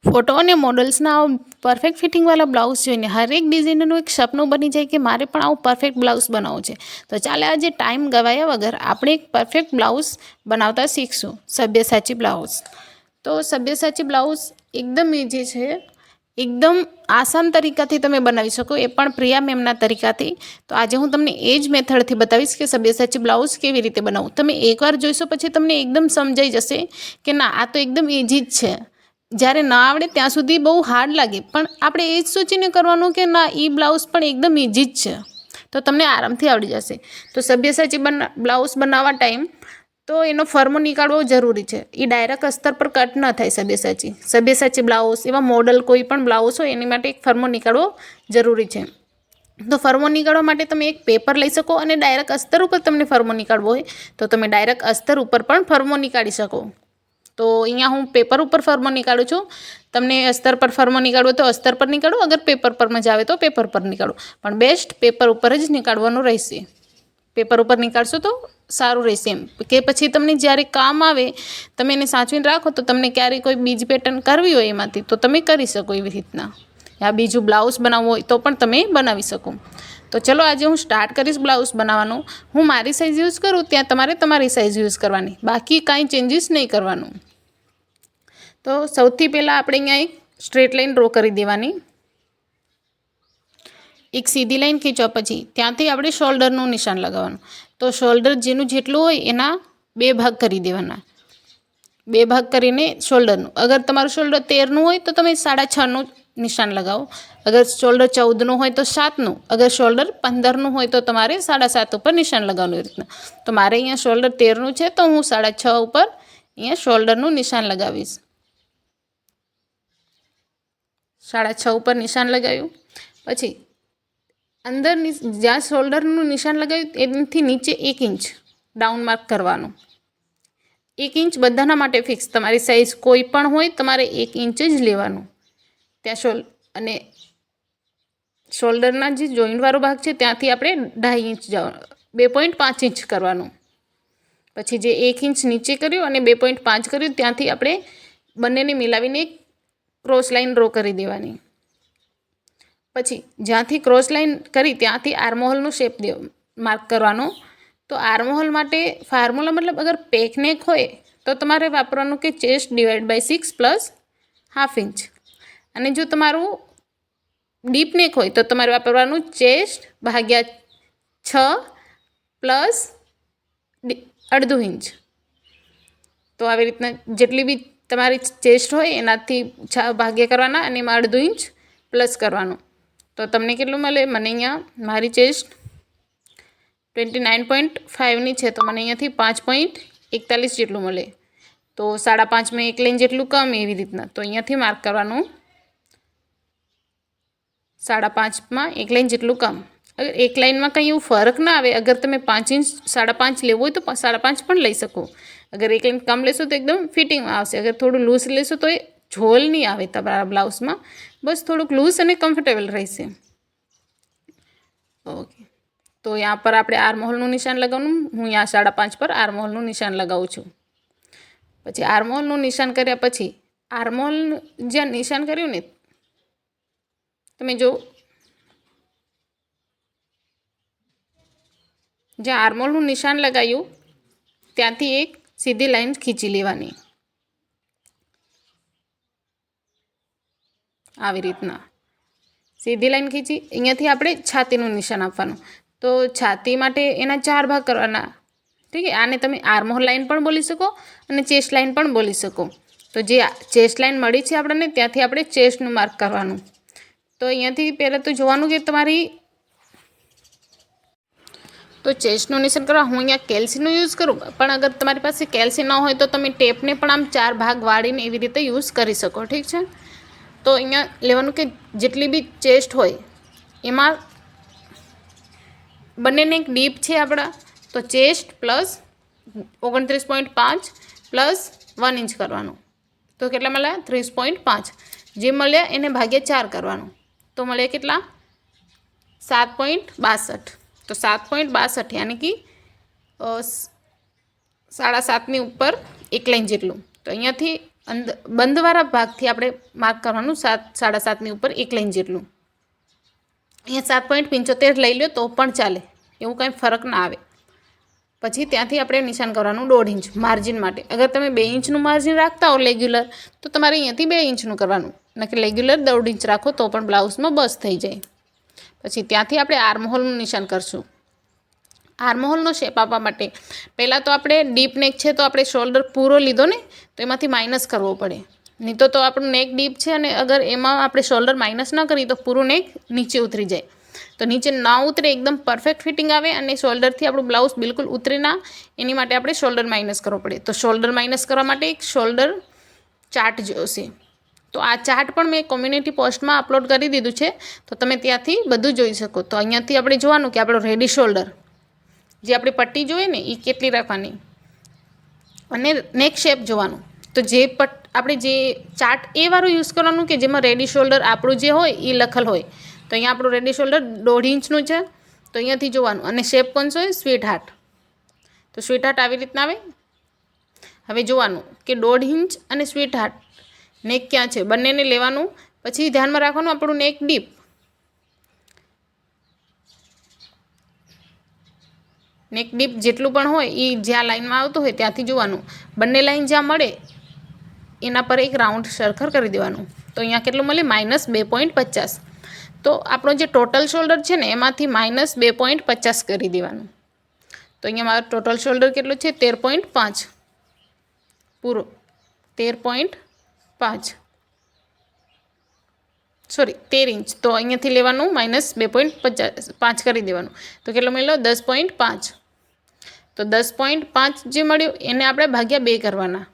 Photo અને મોડલ્સના perfect ફિટિંગવાળા blouse જોઈને હરેક ડિઝાઇનરનું એક સપનું બની જાય કે મારે પણ આવું પરફેક્ટ બ્લાઉઝ બનાવવું છે. તો ચાલે આજે ટાઈમ ગવાયા વગર આપણે એક પરફેક્ટ બ્લાઉઝ બનાવતા શીખશું. સભ્યસાચી બ્લાઉઝ. તો સભ્યસાચી બ્લાઉઝ એકદમ ઇઝી છે, એકદમ આસાન તરીકાથી તમે બનાવી શકો, એ પણ પ્રિયા મેમના તરીકાથી. તો આજે હું તમને એ જ મેથડથી બતાવીશ કે સભ્યસાચી બ્લાઉઝ કેવી રીતે બનાવવું. તમે એકવાર જોઈશો પછી તમને એકદમ સમજાઈ જશે કે ના, આ તો એકદમ ઇઝી જ છે. જ્યારે ના આવડે ત્યાં સુધી બહુ હાર્ડ લાગે, પણ આપણે એ જ સોચીને કરવાનું કે ના, એ બ્લાઉઝ પણ એકદમ ઇઝી જ છે, તો તમને આરામથી આવડી જશે. તો સભ્યસાચી બ્લાઉઝ બનાવવા ટાઈમ તો એનો ફર્મો નીકાળવો જરૂરી છે. એ ડાયરેક્ટ અસ્તર પર કટ ન થાય. સભ્યસાચી બ્લાઉઝ, એવા મોડલ કોઈ પણ બ્લાઉઝ હોય એની માટે એક ફર્મો નીકાળવો જરૂરી છે. તો ફર્મો નીકાળવા માટે તમે એક પેપર લઈ શકો, અને ડાયરેક્ટ અસ્તર ઉપર તમને ફર્મો નીકાળવો હોય તો તમે ડાયરેક્ટ અસ્તર ઉપર પણ ફર્મો નીકાળી શકો. તો અહીંયા હું પેપર ઉપર ફર્મો નીકાળું છું. તમને અસ્તર પર ફર્મો નીકાળવો તો અસ્તર પર નીકાળો, અગર પેપર પર મજા આવે તો પેપર પર નીકાળો, પણ બેસ્ટ પેપર ઉપર જ નીકાળવાનું રહેશે. પેપર ઉપર નીકાળશો તો સારું રહેશે, એમ કે પછી તમને જ્યારે કામ આવે તમે એને સાચવીને રાખો તો તમને ક્યારેય કોઈ બીજી પેટર્ન કરવી હોય એમાંથી તો તમે કરી શકો એવી રીતના. આ બીજું બ્લાઉઝ બનાવવું હોય તો પણ તમે બનાવી શકો. તો ચલો આજે હું સ્ટાર્ટ કરીશ બ્લાઉઝ બનાવવાનું. હું મારી સાઇઝ યુઝ કરું, ત્યાં તમારે તમારી સાઇઝ યુઝ કરવાની, બાકી કાંઈ ચેન્જીસ નહીં કરવાનું. તો સૌથી પહેલાં આપણે અહીંયા એક સ્ટ્રેટ લાઈન ડ્રો કરી દેવાની. એક સીધી લાઈન ખીંચવા પછી ત્યાંથી આપણે શોલ્ડરનું નિશાન લગાવવાનું. તો શોલ્ડર જેનું જેટલું હોય એના 2 ભાગ કરી દેવાના. 2 ભાગ કરીને શોલ્ડરનું, અગર તમારું શોલ્ડર 13નું હોય તો તમે 6.5નું નિશાન લગાવો. અગર શોલ્ડર 14નું હોય તો 7નું. અગર શોલ્ડર 15નું હોય તો તમારે 7.5 ઉપર નિશાન લગાવવાનું. એ રીતના. તો મારે અહીંયા શોલ્ડર 13નું છે તો હું 6.5 ઉપર અહીંયા શોલ્ડરનું નિશાન લગાવીશ. 6.5 ઉપર નિશાન લગાવ્યું પછી અંદરની જ્યાં શોલ્ડરનું નિશાન લગાવ્યું એનાથી નીચે 1 ઇંચ ડાઉન માર્ક કરવાનું. 1 ઇંચ બધાના માટે ફિક્સ. તમારી સાઇઝ કોઈ પણ હોય તમારે 1 ઇંચ જ લેવાનું ત્યાં અને શોલ્ડરના જે જોઈન્ટવાળો ભાગ છે ત્યાંથી આપણે 2.5 ઇંચ જવાનું, 2.5 ઇંચ કરવાનું. પછી જે 1 ઇંચ નીચે કર્યું અને 2.5 કર્યું ત્યાંથી આપણે બંનેને મિલાવીને એક ક્રોસ લાઈન ડ્રો કરી દેવાની. પછી જ્યાંથી ક્રોસ લાઈન કરી ત્યાંથી આર્મહોલનું શેપ માર્ક કરવાનો. તો આર્મહોલ માટે ફોર્મ્યુલા મતલબ અગર પેકનેક હોય તો તમારે વાપરવાનું કે chest divide by 6 plus 1/2 inch. અને જો તમારું ડીપ નેક હોય તો તમારે વાપરવાનું ચેસ્ટ ભાગ્યા 6 પ્લસ 1/2 ઇંચ. તો આવી રીતના જેટલી બી તમારી ચેસ્ટ હોય એનાથી ભાગ્યા કરવાના અને એમાં 1/2 ઇંચ પ્લસ કરવાનું. તો તમને કેટલું મળે? મને અહીંયા મારી ચેસ્ટ 29.5ની છે તો મને અહીંયાથી 5.41 જેટલું મળે. તો 5.5 1 લાઈન જેટલું કમ, એવી રીતના. તો અહીંયાથી માર્ક કરવાનું 5.5 1 લાઈન જેટલું કમ. અગર એક લાઈનમાં કંઈ એવું ફરક ના આવે, અગર તમે 5 ઇંચ 5.5 લેવું હોય તો 5.5 પણ લઈ શકો. અગર એક લાઈન કમ લેશો તો એકદમ ફિટિંગમાં આવશે. અગર થોડું લૂઝ લેશો તો એ ઝોલ નહીં આવે તમારા બ્લાઉઝમાં, બસ થોડુંક લૂઝ અને કમ્ફર્ટેબલ રહેશે. ઓકે. તો यहाँ पर આપણે આર્મહોલનું નિશાન લગાવવાનું. હું यहाँ 5.5 પર આર્મહોલનું નિશાન લગાવું છું. પછી આર્મહોલનું નિશાન કર્યા પછી આર્મહોલ જ્યાં નિશાન કર્યું ને તમે જો જ્યાં આર્મહોલનું નિશાન લગાવ્યું ત્યાંથી એક સીધી લાઈન ખીંચી લેવાની આવી રીતના. સીધી લાઈન ખીંચી અહીંયાથી આપણે છાતીનું નિશાન આપવાનું. તો છાતી માટે એના 4 ભાગ કરવાના. ઠીક છે. આને તમે આર્મહોલ લાઈન પણ બોલી શકો અને ચેસ્ટ લાઈન પણ બોલી શકો. તો જે ચેસ્ટ લાઈન મળી છે આપણને ત્યાંથી આપણે ચેસ્ટનું માર્ક કરવાનું. તો અહીંયાથી પહેલાં તો જોવાનું કે તમારી તો ચેસ્ટનું નિશાન કરવા હું અહીંયા કેલ્સીનું યુઝ કરું, પણ અગર તમારી પાસે કેલ્સી ન હોય તો તમે ટેપને પણ આમ 4 ભાગ વાળીને એવી રીતે યુઝ કરી શકો. ઠીક છે. તો અહીંયા લેવાનું કે જેટલી બી ચેસ્ટ હોય એમાં બંનેને એક ડીપ છે આપણા, તો ચેસ્ટ પ્લસ 29.5 પ્લસ 1 ઇંચ કરવાનું. તો કેટલા મળ્યા? 30.5. જે મળ્યા એને ભાગ્યા 4 કરવાનું. તો મળ્યા કેટલા? 7.62. તો 7.62 યાની કે 7.5ની ઉપર 1 લાઈન જેટલું. તો અહીંયાથી બંધવાળા ભાગથી આપણે માર્ક કરવાનું 7.5.5ની ઉપર 1 લાઈન જેટલું. અહીંયા 7.75 લઈ લો તો પણ ચાલે, એવું કંઈ ફરક ના આવે. પછી ત્યાંથી આપણે નિશાન કરવાનું 1.5 ઇંચ માર્જિન માટે. અગર તમે 2 ઇંચનું માર્જિન રાખતા હો રેગ્યુલર, તો તમારે અહીંયાથી 2 ઇંચનું કરવાનું, નકર રેગ્યુલર 1.5 ઇંચ રાખો તો પણ બ્લાઉઝમાં બસ થઈ જાય. પછી ત્યાંથી આપણે આર્મહોલનું નિશાન કરશું. આર્મહોલનો શેપ આપવા માટે પહેલાં તો આપણે ડીપ નેક છે તો આપણે શોલ્ડર પૂરો લીધો ને, તો એમાંથી માઇનસ કરવો પડે. નહીં તો આપણું નેક ડીપ છે અને અગર એમાં આપણે શોલ્ડર માઇનસ ન કરીએ તો પૂરું નેક નીચે ઉતરી જાય. તો નીચે ના ઉતરે, એકદમ પરફેક્ટ ફિટિંગ આવે અને શોલ્ડરથી આપણું બ્લાઉઝ બિલકુલ ઉતરે ના, એની માટે આપણે શોલ્ડર માઇનસ કરવો પડે. તો શોલ્ડર માઇનસ કરવા માટે એક શોલ્ડર ચાર્ટ જોશે. તો આ ચાર્ટ પણ મેં કોમ્યુનિટી પોસ્ટમાં અપલોડ કરી દીધું છે, તો તમે ત્યાંથી બધું જોઈ શકો. તો અહીંયાથી આપણે જોવાનું કે આપણો રેડી શોલ્ડર, જે આપણી પટ્ટી જોઈએ ને એ કેટલી રાખવાની, અને નેક શેપ જોવાનું. તો આપણે જે ચાર્ટ એ વાળું યુઝ કરવાનું કે જેમાં રેડી શોલ્ડર આપણું જે હોય એ લખેલ હોય. તો અહીંયા આપણું રેડી શોલ્ડર 1.5 ઇંચનું છે, તો અહીંયાથી જોવાનું. અને શેપ કોણ છે? Sweet heart. તો સ્વીટ હાર્ટ આવી રીતના આવે. હવે જોવાનું કે 1.5 ઇંચ અને સ્વીટ હાર્ટ નેક ક્યાં છે, બંનેને લેવાનું. પછી ધ્યાનમાં રાખવાનું આપણું નેક ડીપ. નેક ડીપ જેટલું પણ હોય એ જ્યાં લાઇનમાં આવતું હોય ત્યાંથી જોવાનું. બંને લાઇન જ્યાં મળે એના પર એક રાઉન્ડ સર્કલ કરી દેવાનું. તો અહીંયા કેટલું મળે? -2.50. તો આપણો જે ટોટલ શોલ્ડર છે ને એમાંથી -2.50 કરી દેવાનું. તો અહીંયા મારો ટોટલ શોલ્ડર કેટલું છે? 13.5 પૂરો, 13.5 સોરી 13 ઇંચ. તો અહીંયાથી લેવાનું -2.5 કરી દેવાનું. તો કેટલો મળ્યો? 10.5. તો 10.5 જે મળ્યું એને આપણે ભાગ્યા 2 કરવાના,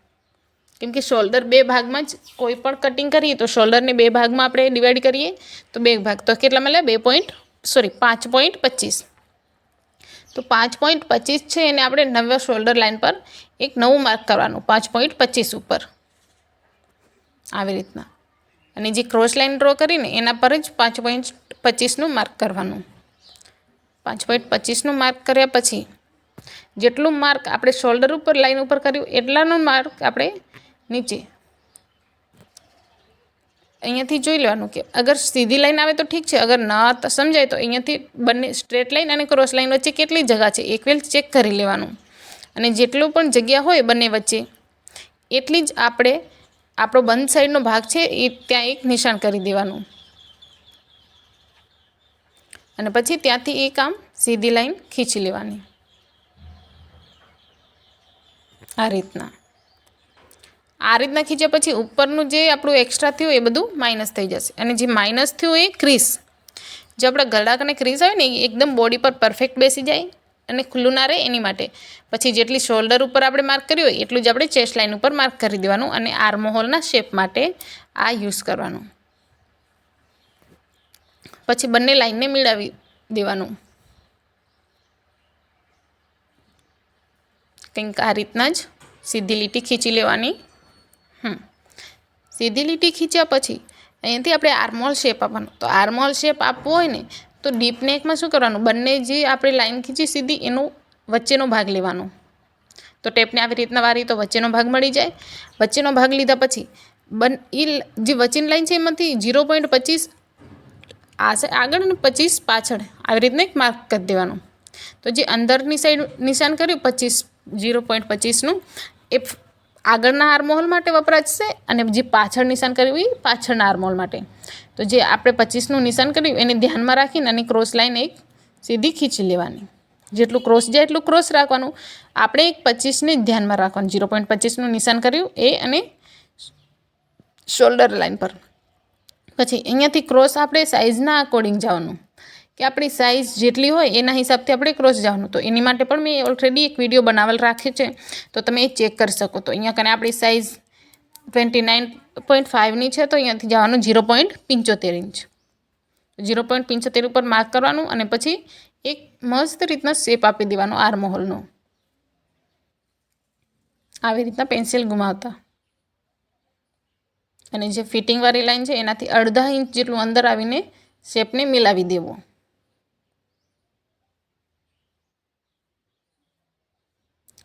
કેમ કે શોલ્ડર 2 ભાગમાં જ કોઈ પણ કટિંગ કરીએ તો શોલ્ડરને 2 ભાગમાં આપણે ડિવાઈડ કરીએ તો 2 ભાગ. તો કેટલા મળ્યા? 5.25. તો 5.25 છે એને આપણે નવા શોલ્ડર લાઇન પર એક નવું માર્ક કરવાનું 5.25 ઉપર, આવી રીતના. અને જે ક્રોસ લાઇન ડ્રો કરીને એના પર જ 5.25નું માર્ક કરવાનું. 5.25નું માર્ક કર્યા પછી જેટલું માર્ક આપણે શોલ્ડર ઉપર લાઇન ઉપર કર્યું એટલાનું માર્ક આપણે નીચે અહીંયાથી જોઈ લેવાનું કે અગર સીધી લાઈન આવે તો ઠીક છે, અગર ના સમજાય તો અહીંયાથી બંને સ્ટ્રેટ લાઇન અને ક્રોસ લાઇન વચ્ચે કેટલી જગ્યા છે એકવેલ ચેક કરી લેવાનું. અને જેટલું પણ જગ્યા હોય બંને વચ્ચે એટલી જ આપણે આપણો બંધ સાઈડનો ભાગ છે એ ત્યાં એક નિશાન કરી દેવાનું. અને પછી ત્યાંથી એક આમ સીધી લાઈન ખીંચી લેવાની આ રીતના. ખીંચ્યા પછી ઉપરનું જે આપણું એક્સ્ટ્રા થયું એ બધું માઇનસ થઈ જશે. અને જે માઇનસ થયું એ ક્રીસ, જે આપણા ગળા અને ક્રીસ આવે ને એ એકદમ બોડી પર પરફેક્ટ બેસી જાય અને ખુલ્લું ના રહે એની માટે. પછી જેટલી શોલ્ડર ઉપર આપણે માર્ક કર્યું હોય એટલું જ આપણે ચેસ્ટ લાઇન ઉપર માર્ક કરી દેવાનું. અને આર્મહોલના શેપ માટે આ યુઝ કરવાનું. પછી બંને લાઇનને મિલાવી દેવાનું કંઈક આ રીતના જ સીધી લીટી ખીંચી લેવાની. સીધી લીટી ખીંચ્યા પછી અહીંયાથી આપણે આર્મહોલ શેપ આપવાનો. તો આર્મહોલ શેપ આપવો હોય ને તો ડીપ નેકમાં શું કરવાનું? બંને જે આપણે લાઈન ખીંચી સીધી એનો વચ્ચેનો ભાગ લેવાનો. તો ટેપને આવી રીતના વારી તો વચ્ચેનો ભાગ મળી જાય. વચ્ચેનો ભાગ લીધા પછી એ જે વચ્ચેની લાઈન છે એમાંથી 0.25 આગળ અને 25 પાછળ આવી રીતના એક માર્ક કરી દેવાનું. તો જે અંદરની સાઈડ નિશાન કર્યું 0.25નું એ આગળના આર્મહોલ માટે વપરાશે અને જે પાછળ નિશાન કર્યું એ પાછળના આર્મહોલ માટે. તો જે આપણે 25નું નિશાન કર્યું એને ધ્યાનમાં રાખીને અને ક્રોસ લાઈન એક સીધી ખીંચી લેવાની. જેટલું ક્રોસ જાય એટલું ક્રોસ રાખવાનું. આપણે એક 25ને જ ધ્યાનમાં રાખવાનું. 0.25નું નિશાન કર્યું એ અને શોલ્ડર લાઈન પર. પછી અહીંયાથી ક્રોસ આપણે સાઇઝના અકોર્ડિંગ જવાનું કે આપણી સાઇઝ જેટલી હોય એના હિસાબથી આપણે ક્રોસ જવાનું. તો એની માટે પણ મેં ઓલરેડી એક વિડીયો બનાવેલ રાખ્યો છે, તો તમે એ ચેક કરી શકો. તો અહીંયા કને આપણી સાઇઝ 29.5ની છે, તો અહીંયાથી જવાનું 0.75 ઇંચ. 0.75 ઉપર માર્ક કરવાનું અને પછી એક મસ્ત રીતના શેપ આપી દેવાનો આર્મહોલનો. આવી રીતના પેન્સિલ ઘુમાવતા અને જે ફિટિંગવાળી લાઈન છે એનાથી 1/2 ઇંચ જેટલું અંદર આવીને શેપને મિલાવી દેવો.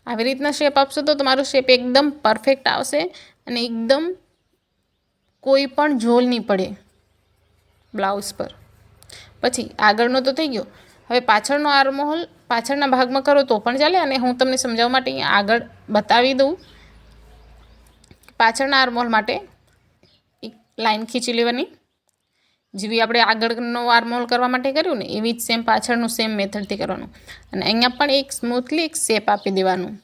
આવી રીતના શેપ આપશો તો તમારો શેપ એકદમ પરફેક્ટ આવશે અને એકદમ કોઈ પણ ઝોલ નહીં પડે બ્લાઉઝ પર. પછી આગળનો તો થઈ ગયો. હવે પાછળનો આર્મહોલ પાછળના ભાગમાં કરો તો પણ ચાલે, અને હું તમને સમજાવવા માટે અહીંયા આગળ બતાવી દઉં. પાછળના આર્મહોલ માટે એક લાઈન ખીંચી લેવાની, જેવી આપણે આગળનો આર્મહોલ કરવા માટે કર્યું ને એવી જ સેમ પાછળનું સેમ મેથડથી કરવાનું. અને અહીંયા પણ એક સ્મૂથલી એક શેપ આપી દેવાનું.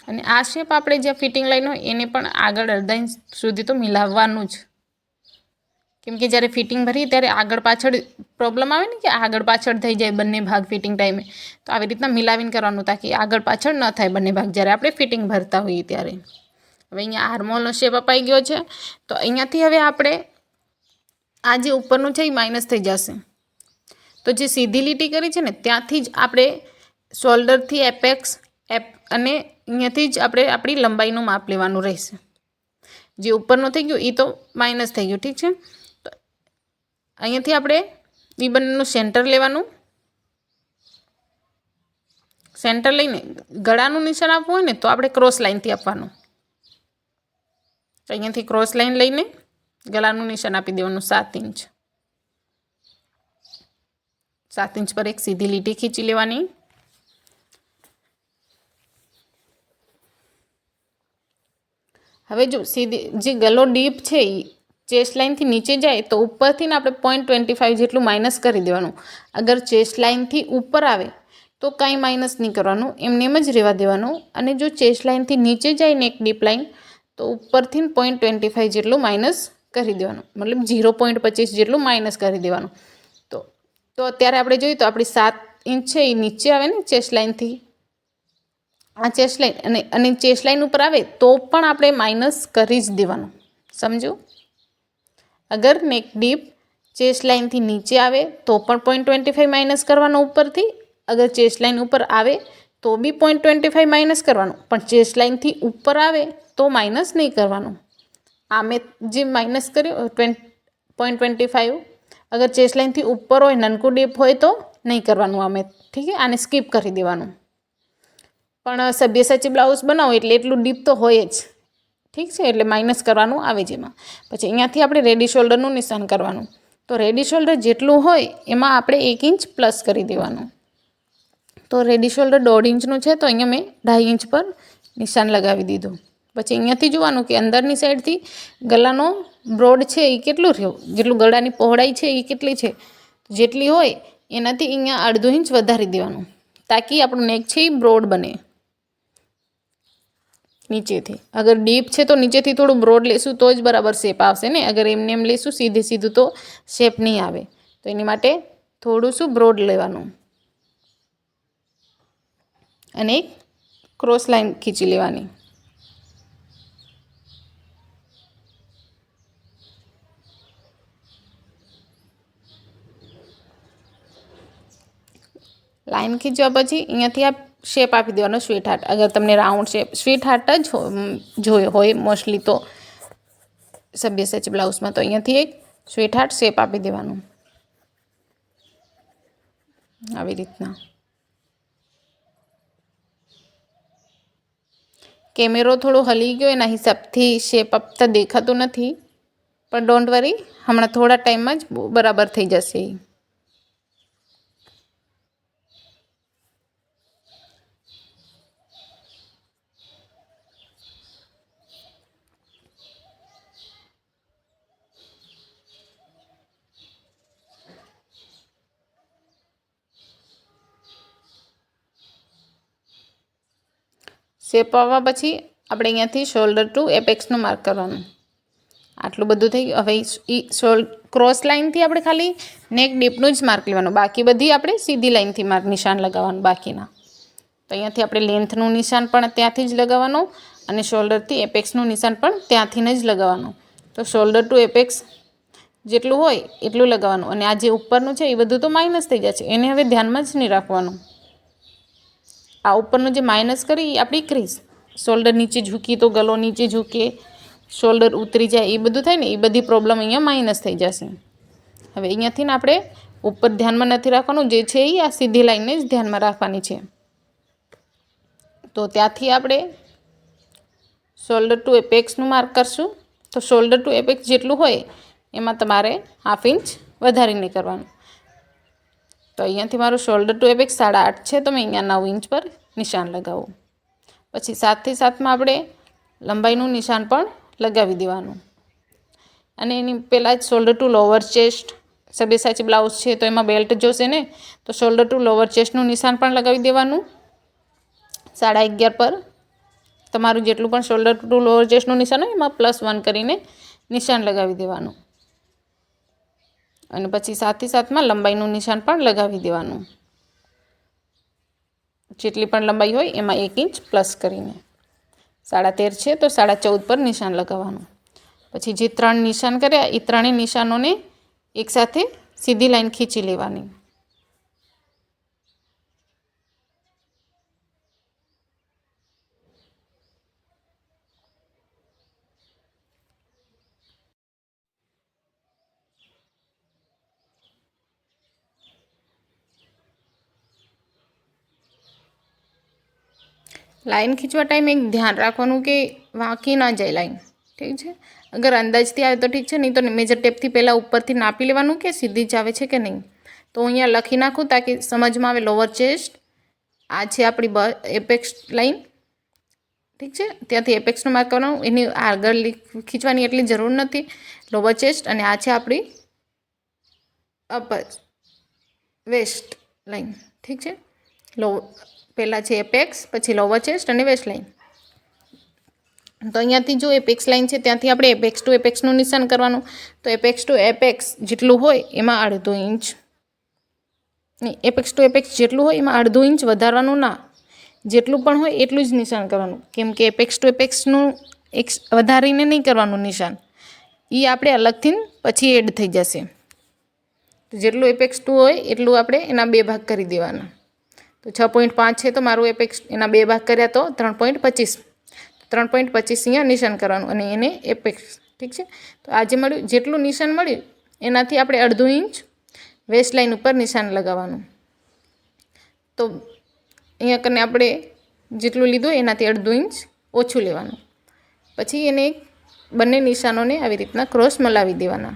અને આ શેપ આપણે જ્યાં ફિટિંગ લાઈન હોય એને પણ આગળ અડધા ઇંચ સુધી તો મિલાવવાનું જ, કેમ કે જ્યારે ફિટિંગ ભરીએ ત્યારે આગળ પાછળ પ્રોબ્લેમ આવે ને કે આગળ પાછળ થઈ જાય બંને ભાગ ફિટિંગ ટાઈમે. તો આવી રીતના મિલાવીને કરવાનું, તાકી આગળ પાછળ ન થાય બંને ભાગ જ્યારે આપણે ફિટિંગ ભરતા હોઈએ ત્યારે. હવે અહીંયા આર્મહોલનો શેપ અપાઈ ગયો છે. તો અહીંયાથી હવે આપણે આ જે ઉપરનું છે એ માઇનસ થઈ જશે. તો જે સીધી લીટી કરી છે ને ત્યાંથી જ આપણે શોલ્ડરથી એપેક્સ અને અહીંયાથી જ આપણે આપણી લંબાઈનું માપ લેવાનું રહેશે. જે ઉપરનું થઈ ગયું એ તો માઇનસ થઈ ગયું, ઠીક છે. તો અહીંયાથી આપણે એ બંનેનું સેન્ટર લેવાનું. સેન્ટર લઈને ગળાનું નિશાન આપવું હોય ને તો આપણે ક્રોસ લાઇનથી આપવાનું. તો અહીંયાથી ક્રોસ લાઇન લઈને ગળાનું નિશાન આપી દેવાનું 7 ઇંચ. 7 ઇંચ પર એક સીધી લીટી ખીંચી લેવાની. હવે જો સીધી જે ગલો ડીપ છે એ ચેસ્ટ લાઇનથી નીચે જાય તો ઉપરથી ને આપણે 0.25 જેટલું માઇનસ કરી દેવાનું. અગર ચેસ્ટ લાઇનથી ઉપર આવે તો કાંઈ માઇનસ નહીં કરવાનું, એમને એમ જ રહેવા દેવાનું. અને જો ચેસ્ટ લાઇનથી નીચે જાય ને એક ડીપ લાઇન તો ઉપરથી 0.25 જેટલું માઇનસ કરી દેવાનું, મતલબ 0.25 જેટલું માઇનસ કરી દેવાનું. તો અત્યારે આપણે જોઈએ તો આપણી 7 ઇંચ છે એ નીચે આવે ને ચેસ્ટ લાઇનથી, આ ચેસ્ટ લાઇન અને ચેસ્ટ લાઇન ઉપર આવે તો પણ આપણે માઇનસ કરી જ દેવાનું, સમજો. અગર નેક ડીપ ચેસ્ટ લાઇનથી નીચે આવે તો પણ 0.25 માઇનસ કરવાનું ઉપરથી. અગર ચેસ્ટ લાઇન ઉપર આવે તો બી 0.25 માઇનસ કરવાનું, પણ ચેસ્ટ લાઇનથી ઉપર આવે તો માઇનસ નહીં કરવાનું. આ મેં જે માઇનસ કર્યું 0.25, અગર ચેસ્ટ લાઇનથી ઉપર હોય નનકું ડીપ હોય તો નહીં કરવાનું આ મેં, ઠીક છે. આને સ્કીપ કરી દેવાનું. પણ સભ્યસાચી બ્લાઉઝ બનાવો એટલે એટલું ડીપ તો હોય જ, ઠીક છે, એટલે માઇનસ કરવાનું આવે જ એમાં. પછી અહીંયાથી આપણે રેડી શોલ્ડરનું નિશાન કરવાનું. તો રેડી શોલ્ડર જેટલું હોય એમાં આપણે 1 ઇંચ પ્લસ કરી દેવાનું. તો રેડી શોલ્ડર 1.5 ઇંચનું છે તો અહીંયા મેં 2.5 ઇંચ પર નિશાન લગાવી દીધું. પછી અહીંયાથી જોવાનું કે અંદરની સાઈડથી ગળાનો બ્રોડ છે એ કેટલું રહ્યું, જેટલું ગળાની પહોળાઈ છે એ કેટલી છે, જેટલી હોય એનાથી અહીંયા 1/2 ઇંચ વધારી દેવાનું, તાકી આપણું નેક છે એ બ્રોડ બને નીચેથી. અગર ડીપ છે તો નીચેથી થોડું બ્રોડ લેશું તો જ બરાબર શેપ આવશે ને, અગર એમને એમ લેશું સીધું તો શેપ નહીં આવે. તો એની માટે થોડું શું બ્રોડ લેવાનું અને એક ક્રોસ લાઇન ખીંચી લેવાની. લાઇન ખીંચવા પછી અહીંયાથી આ શેપ આપી દેવાનો સ્વીટ હાર્ટ. અગર તમને રાઉન્ડ શેપ સ્વીટ હાર્ટ જ જોયો હોય મોસ્ટલી તો સભ્યસાચી બ્લાઉઝમાં, તો અહીંયાથી એક સ્વીટ હાર્ટ શેપ આપી દેવાનું આવી રીતના. કેમેરો થોડો હલી ગયો એના હિસાબથી શેપ આપતા દેખાતું નથી, પણ ડોન્ટ વરી, હમણાં થોડા ટાઈમમાં જ બરાબર થઈ જશે. શેપ આવવા પછી આપણે અહીંયાથી શોલ્ડર ટુ એપેક્સનું માર્ક કરવાનું. આટલું બધું થઈ ગયું. હવે એ ક્રોસ લાઇનથી આપણે ખાલી નેક ડીપનું જ માર્ક લેવાનું, બાકી બધી આપણે સીધી લાઇનથી માર્ક નિશાન લગાવવાનું બાકીના. તો અહીંયાથી આપણે લેન્થનું નિશાન પણ ત્યાંથી જ લગાવવાનું અને શોલ્ડરથી એપેક્સનું નિશાન પણ ત્યાંથી જ લગાવવાનું. તો શોલ્ડર ટુ એપેક્સ જેટલું હોય એટલું લગાવવાનું. અને આ જે ઉપરનું છે એ બધું તો માઇનસ થઈ જાય છે, એને હવે ધ્યાનમાં જ નહીં રાખવાનું. આ ઉપરનું જે માઇનસ કરી એ આપણી ક્રીઝ, શોલ્ડર નીચે ઝૂકી તો ગલો નીચે ઝૂકે, શોલ્ડર ઉતરી જાય, એ બધું થાય ને, એ બધી પ્રોબ્લેમ અહીંયા માઇનસ થઈ જશે. હવે અહીંયાથી ને આપણે ઉપર ધ્યાનમાં નથી રાખવાનું, જે છે એ આ સીધી લાઈનને જ ધ્યાનમાં રાખવાની છે. તો ત્યાંથી આપણે શોલ્ડર ટુ એપેક્સનું માર્ક કરશું. તો શોલ્ડર ટુ એપેક્સ જેટલું હોય એમાં તમારે 1/2 ઇંચ વધારીને કરવાનું. તો અહીંયાથી મારું શોલ્ડર ટુ એપેક્સ 8.5 છે, તો મેં અહીંયા 9 ઇંચ પર નિશાન લગાવું. પછી 7થી 7માં આપણે લંબાઈનું નિશાન પણ લગાવી દેવાનું. અને એની પહેલાં જ shoulder to lower chest Sabyasachi blouse છે તો એમાં બેલ્ટ જોશે ને, તો શોલ્ડર ટુ લોવર ચેસ્ટનું નિશાન પણ લગાવી દેવાનું. 11.5 પર તમારું જેટલું પણ શોલ્ડર ટુ લોવર ચેસ્ટનું નિશાન હોય એમાં +1 કરીને નિશાન લગાવી દેવાનું. અને પછી 7થી 7માં લંબાઈનું નિશાન પણ લગાવી દેવાનું. જેટલી પણ લંબાઈ હોય એમાં 1 ઇંચ પ્લસ કરીને. 13.5 છે તો 14.5 પર નિશાન લગાવવાનું. પછી જે 3 નિશાન કર્યા એ ત્રણેય નિશાનોને એકસાથે સીધી લાઈન ખીંચી લેવાની. લાઈન ખીંચવા ટાઈમે એક ધ્યાન રાખવાનું કે વાંકી ના જાય લાઈન, ઠીક છે. અગર અંદાજથી આવે તો ઠીક છે, નહીં તો મેજર ટેપથી પહેલાં ઉપરથી નાપી લેવાનું કે સીધી જ આવે છે કે નહીં. તો અહીંયા લખી નાખું તાકી સમજમાં આવે. લોવર ચેસ્ટ આ છે આપણી એપેક્સ લાઈન, ઠીક છે. ત્યાંથી એપેક્સનું માર્ક કરવાનું, એની આગળ ખીંચવાની એટલી જરૂર નથી. લોવર ચેસ્ટ અને આ છે આપણી અપર વેસ્ટ લાઈન, ઠીક છે. પહેલાં છે એપેક્સ, પછી લોવર ચેસ્ટ અને વેસ્ટ લાઈન. તો અહીંયાથી જો એપેક્સ લાઈન છે ત્યાંથી આપણે એપેક્સ ટુ એપેક્સનું નિશાન કરવાનું. તો એપેક્સ ટુ એપેક્સ જેટલું હોય એમાં 1/2 ઇંચ, નહીં, એપેક્સ ટુ એપેક્સ જેટલું હોય એમાં 1/2 ઇંચ વધારવાનું ના, જેટલું પણ હોય એટલું જ નિશાન કરવાનું. કેમ કે એપેક્સ ટુ એપેક્સનું એક વધારીને નહીં કરવાનું નિશાન, એ આપણે અલગથી પછી એડ થઈ જશે. તો જેટલું એપેક્સ ટુ હોય એટલું આપણે એના 2 ભાગ કરી દેવાના. તો 6.5 છે તો મારું એપેક્સ એના 2 ભાગ કર્યા તો 3.25. 3.25 અહીંયા નિશાન કરવાનું અને એને એપેક્સ, ઠીક છે. તો આજે મળ્યું જેટલું નિશાન મળ્યું એનાથી આપણે 1/2 ઇંચ વેસ્ટ લાઈન ઉપર નિશાન લગાવવાનું. તો અહીંયા કરીને આપણે જેટલું લીધું એનાથી 1/2 ઇંચ ઓછું લેવાનું. પછી એને બંને નિશાનોને આવી રીતના ક્રોસ મલાવી દેવાના.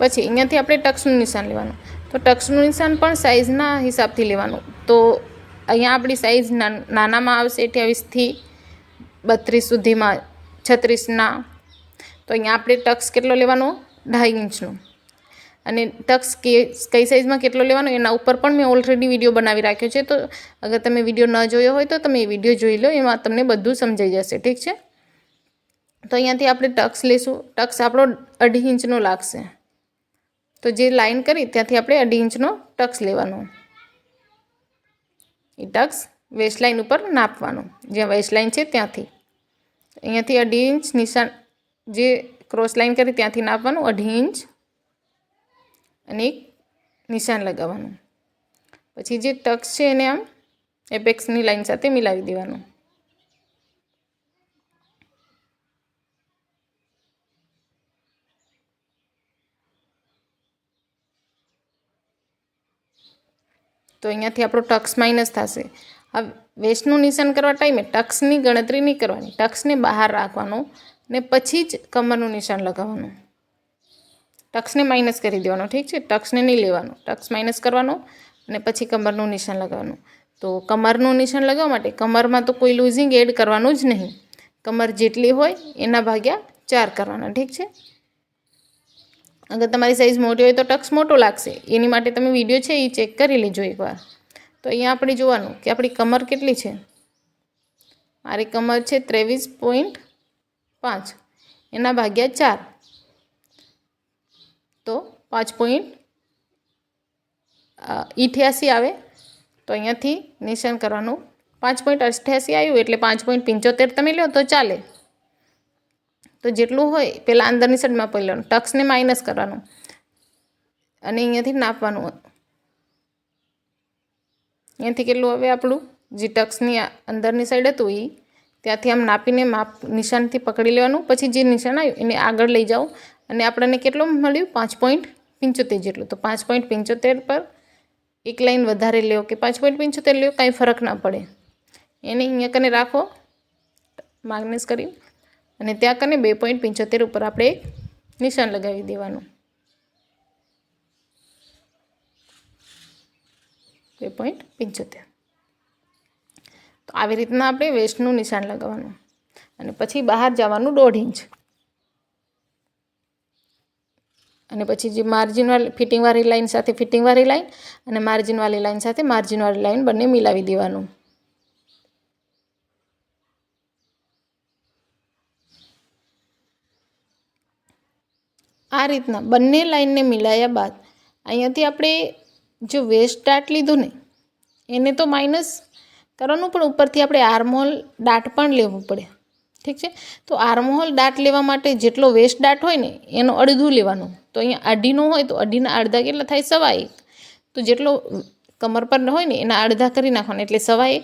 પછી અહીંયાથી આપણે ટક્સનું નિશાન લેવાનું. તો ટક્સનું નિશાન પણ સાઇઝના હિસાબથી લેવાનું. તો અહીંયા આપણી સાઇઝ નાનામાં આવશે 28થી 32 સુધીમાં, 36ના. તો અહીંયા આપણે ટક્સ કેટલો લેવાનો? 2.5 ઇંચનો. અને ટક્સ કઈ સાઇઝમાં કેટલો લેવાનો એના ઉપર પણ મેં ઓલરેડી વિડીયો બનાવી રાખ્યો છે. તો અગર તમે વિડીયો ન જોયો હોય તો તમે એ વિડીયો જોઈ લો, એમાં તમને બધું સમજાઈ જશે, ઠીક છે. તો અહીંયાથી આપણે ટક્સ લઈશું. ટક્સ આપણો 2.5 ઇંચનો લાગશે. તો જે લાઈન કરી ત્યાંથી આપણે 2.5 ઇંચનો ટક્સ લેવાનો. એ ટક્સ વેસ્ટ લાઈન ઉપર નાપવાનું, જ્યાં વેસ્ટ લાઈન છે ત્યાંથી. અહીંયાથી 2.5 ઇંચ નિશાન જે ક્રોસ લાઈન કરી ત્યાંથી નાપવાનું 2.5 ઇંચ અને એક નિશાન લગાવવાનું. પછી જે ટક્સ છે એને આમ એપેક્સની લાઈન સાથે મિલાવી દેવાનું. તો અહીંયાથી આપણો ટક્સ માઇનસ થશે. હવે વેસ્ટનું નિશાન કરવા ટાઈમે ટક્સની ગણતરી નહીં કરવાની, ટક્સને બહાર રાખવાનું ને પછી જ કમરનું નિશાન લગાવવાનું. ટક્સને માઇનસ કરી દેવાનો, ઠીક છે. ટક્સને નહીં લેવાનું, ટક્સ માઇનસ કરવાનો અને પછી કમરનું નિશાન લગાવવાનું. તો કમરનું નિશાન લગાવવા માટે કમરમાં તો કોઈ લૂઝિંગ એડ કરવાનું જ નહીં. કમર જેટલી હોય એના ભાગ્યા 4 કરવાના, ઠીક છે. અગર તમારી સાઇઝ મોટી હોય તો ટક્સ મોટો લાગશે, એની માટે તમે વિડીયો છે એ ચેક કરી લેજો એકવાર. તો અહીંયા આપણે જોવાનું કે આપણી કમર કેટલી છે. મારી કમર છે 23.5, એના ભાગ્યા 4 તો 5.88 આવે. તો અહીંયાથી નિશાન કરવાનું. 5.88 આવ્યું એટલે 5.75 તમે લો તો ચાલે. તો જેટલું હોય પહેલાં અંદરની સાઈડમાં પહેલાં ટક્સને માઇનસ કરવાનું અને અહીંયાથી નાપવાનું. અહીંયાથી કેટલું હવે આપણું જે ટક્સની અંદરની સાઈડ હતું એ ત્યાંથી આમ નાપીને માપ નિશાનથી પકડી લેવાનું. પછી જે નિશાન આવ્યું એને આગળ લઈ જાઓ અને આપણને કેટલું મળ્યું? 5.75 જેટલું. તો 5.75 પર એક લાઈન વધારે લ્યો કે 5.75 લ્યો, કાંઈ ફરક ના પડે. એને અહીંયા કને રાખો માઇનસ કરી, અને ત્યાં કને 2.75 ઉપર આપણે એક નિશાન લગાવી દેવાનું. 2.75. તો આવી રીતના આપણે વેસ્ટનું નિશાન લગાવવાનું. અને પછી બહાર જવાનું 1.5 ઇંચ. અને પછી જે માર્જિનવાળી ફિટિંગવાળી લાઈન સાથે ફિટિંગવાળી લાઈન અને માર્જિનવાળી લાઈન સાથે માર્જિનવાળી લાઈન બંને મિલાવી દેવાનું. આ રીતના બંને લાઈનને મિલાયા બાદ અહીંયાથી આપણે જો વેસ્ટ ડાટ લીધું ને એને તો માઇનસ કરવાનું, પણ ઉપરથી આપણે આર્મહોલ ડાટ પણ લેવું પડે. ઠીક છે. તો આર્મહોલ ડાટ લેવા માટે જેટલો વેસ્ટ ડાટ હોય ને એનો અડધું લેવાનું. તો અહીંયા અઢીનો હોય તો અઢીના અડધા કેટલા થાય? 1.25. તો જેટલો કમર પર હોય ને એના અડધા કરી નાખવાના, એટલે 1.25.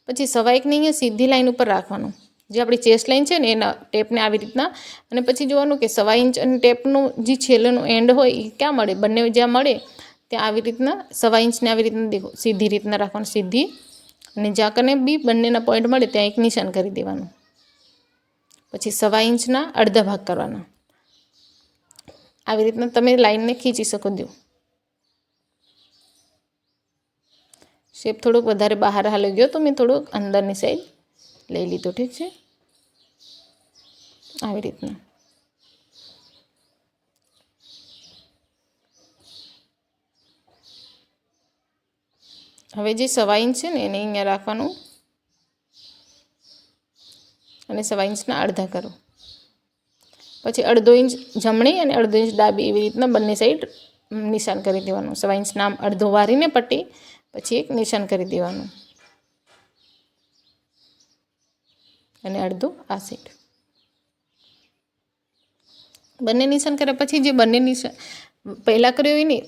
પછી 1.25ને અહીંયા સીધી લાઈન ઉપર રાખવાનું. જે આપણી ચેસ્ટ લાઈન છે ને એના ટેપને આવી રીતના, અને પછી જોવાનું કે 1.25 ઇંચ અને ટેપનું જે છેલ્લેનું એન્ડ હોય એ ક્યાં મળે? બંને જ્યાં મળે ત્યાં આવી રીતના 1.25 ઇંચને આવી રીતના દેખો સીધી રીતના રાખવાનું, સીધી. અને જ્યાં કને બી બંનેના પોઈન્ટ મળે ત્યાં એક નિશાન કરી દેવાનું. પછી 1.25 ઇંચના અડધા ભાગ કરવાના. આવી રીતના તમે લાઈનને ખીંચી શકો. દો શેપ થોડુંક વધારે બહાર હાલી ગયો તો મેં થોડુંક અંદરની સાઈડ લઈ લીધું. ઠીક છે. આવી રીતના હવે જે 1.25 ઇંચ છે ને એને અહીંયા રાખવાનું અને 1.25 ઇંચના અડધા કરો. પછી 1.5 ઇંચ જમણી અને 1.5 ઇંચ ડાબી એવી રીતના બંને સાઈડ નિશાન કરી દેવાનું. 1.25 ઇંચના આમ અડધો વારીને પટ્ટી પછી એક નિશાન કરી દેવાનું અને અડધું આ સાઈડ. બંને નિશાન કર્યા પછી જે બંને નિશાન પહેલાં કર્યો એને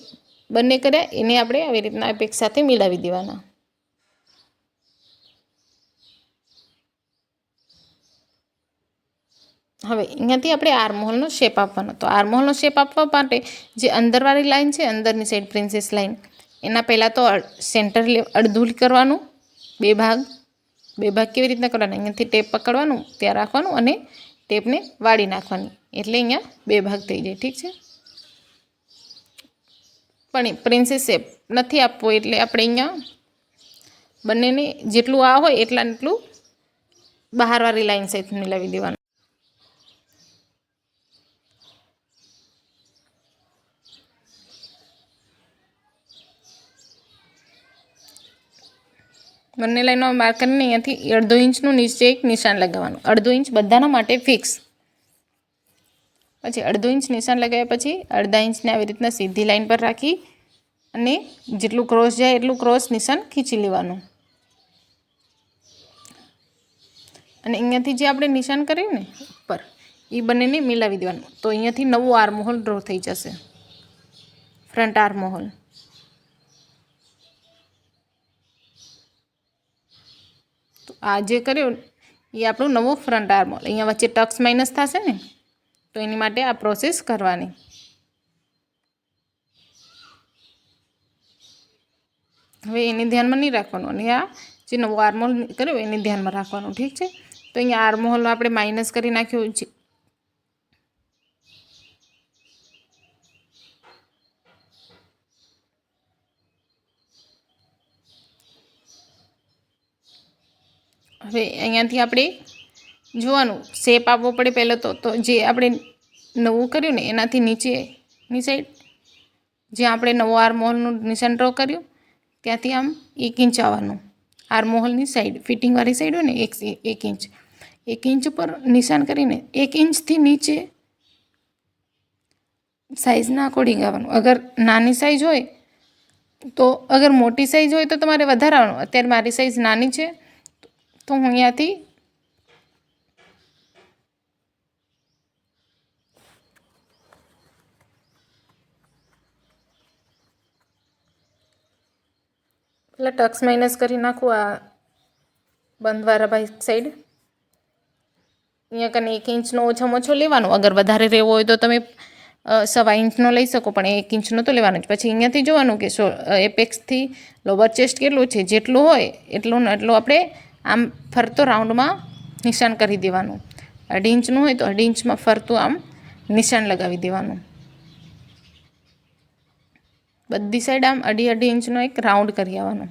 બંને કર્યા એને આપણે આવી રીતના એક સાથે મિલાવી દેવાના. હવે અહીંયાથી આપણે આર્મહોલનો શેપ આપવાનો. તો આર્મહોલનો શેપ આપવા માટે જે અંદરવાળી લાઈન છે, અંદરની સાઈડ પ્રિન્સેસ લાઈન, એના પહેલાં તો સેન્ટર અડધું કરવાનું. બે ભાગ કેવી રીતના કરવાના? અહીંયાથી ટેપ પકડવાનું, ત્યાં રાખવાનું અને ટેપને વાળી નાખવાની, એટલે અહીંયા બે ભાગ થઈ જાય. ઠીક છે. પણ પ્રિન્સેસ શેપ નથી આપવો એટલે આપણે અહીંયા બંનેને જેટલું આ હોય એટલું બહારવાળી લાઈન સાથે મિલાવી દેવાનું. બંને લાઈનો માર્ક કરીને અહીંયાથી 1.5 ઇંચનું નીચે એક નિશાન લગાવવાનું. 1.5 ઇંચ બધાના માટે ફિક્સ. પછી 1.5 ઇંચ નિશાન લગાવ્યા પછી 1/2 ઇંચને આવી રીતના સીધી લાઈન પર રાખી અને જેટલું ક્રોસ જાય એટલું ક્રોસ નિશાન ખીંચી લેવાનું. અને અહીંયાથી જે આપણે નિશાન કર્યું ને ઉપર એ બંનેને મિલાવી દેવાનું. તો અહીંયાથી નવું આર્મહોલ ડ્રો થઈ જશે, ફ્રન્ટ આર્મહોલ. તો આ જે કર્યું એ આપણું નવું ફ્રન્ટ આર્મહોલ. અહીંયા વચ્ચે ટક્સ માઇનસ થશે ને તો એની માટે આ પ્રોસેસ કરવાની. હવે એને ધ્યાનમાં નહીં રાખવાનું, અને આ જે નવો આર્મહોલ કર્યો એને ધ્યાનમાં રાખવાનું. ઠીક છે. તો અહીંયા આર્મહોલ આપણે માઇનસ કરી નાખ્યું છે. હવે અહીંયાથી આપણે જોવાનું શેપ આપવો પડે પહેલાં તો જે આપણે નવું કર્યું ને એનાથી નીચેની સાઈડ જ્યાં આપણે નવો આર્મહોલનું નિશાન ડ્રો કર્યું ત્યાંથી આમ 1 ઇંચ આવવાનું. આર્મહોલની સાઈડ ફિટિંગવાળી સાઈડ હોય ને 1 ઇંચ ઉપર નિશાન કરીને 1 ઇંચથી નીચે સાઇઝના અકોર્ડિંગ આવવાનું. અગર નાની સાઇઝ હોય તો અગર મોટી સાઇઝ હોય તો તમારે વધારે આવવાનું. અત્યારે મારી સાઇઝ નાની છે તો હું અહીંયાથી પહેલાં ટક્સ માઇનસ કરી નાખું આ બંધવાળા બાય સાઈડ. અહીંયા કને 1 ઇંચનો ઓછામાં ઓછો લેવાનો. અગર વધારે રહેવો હોય તો તમે 1.25 ઇંચનો લઈ શકો, પણ 1 ઇંચનો તો લેવાનો જ. પછી અહીંયાથી જોવાનું કે એપેક્સથી લોવર ચેસ્ટ કેટલું છે, જેટલું હોય એટલું આપણે આમ ફરતો રાઉન્ડમાં નિશાન કરી દેવાનું. 2.5 ઇંચનું હોય તો 2.5 ઇંચમાં ફરતું આમ નિશાન લગાવી દેવાનું. બધી સાઈડ આમ 2.5 ઇંચનો એક રાઉન્ડ કરી આવવાનો.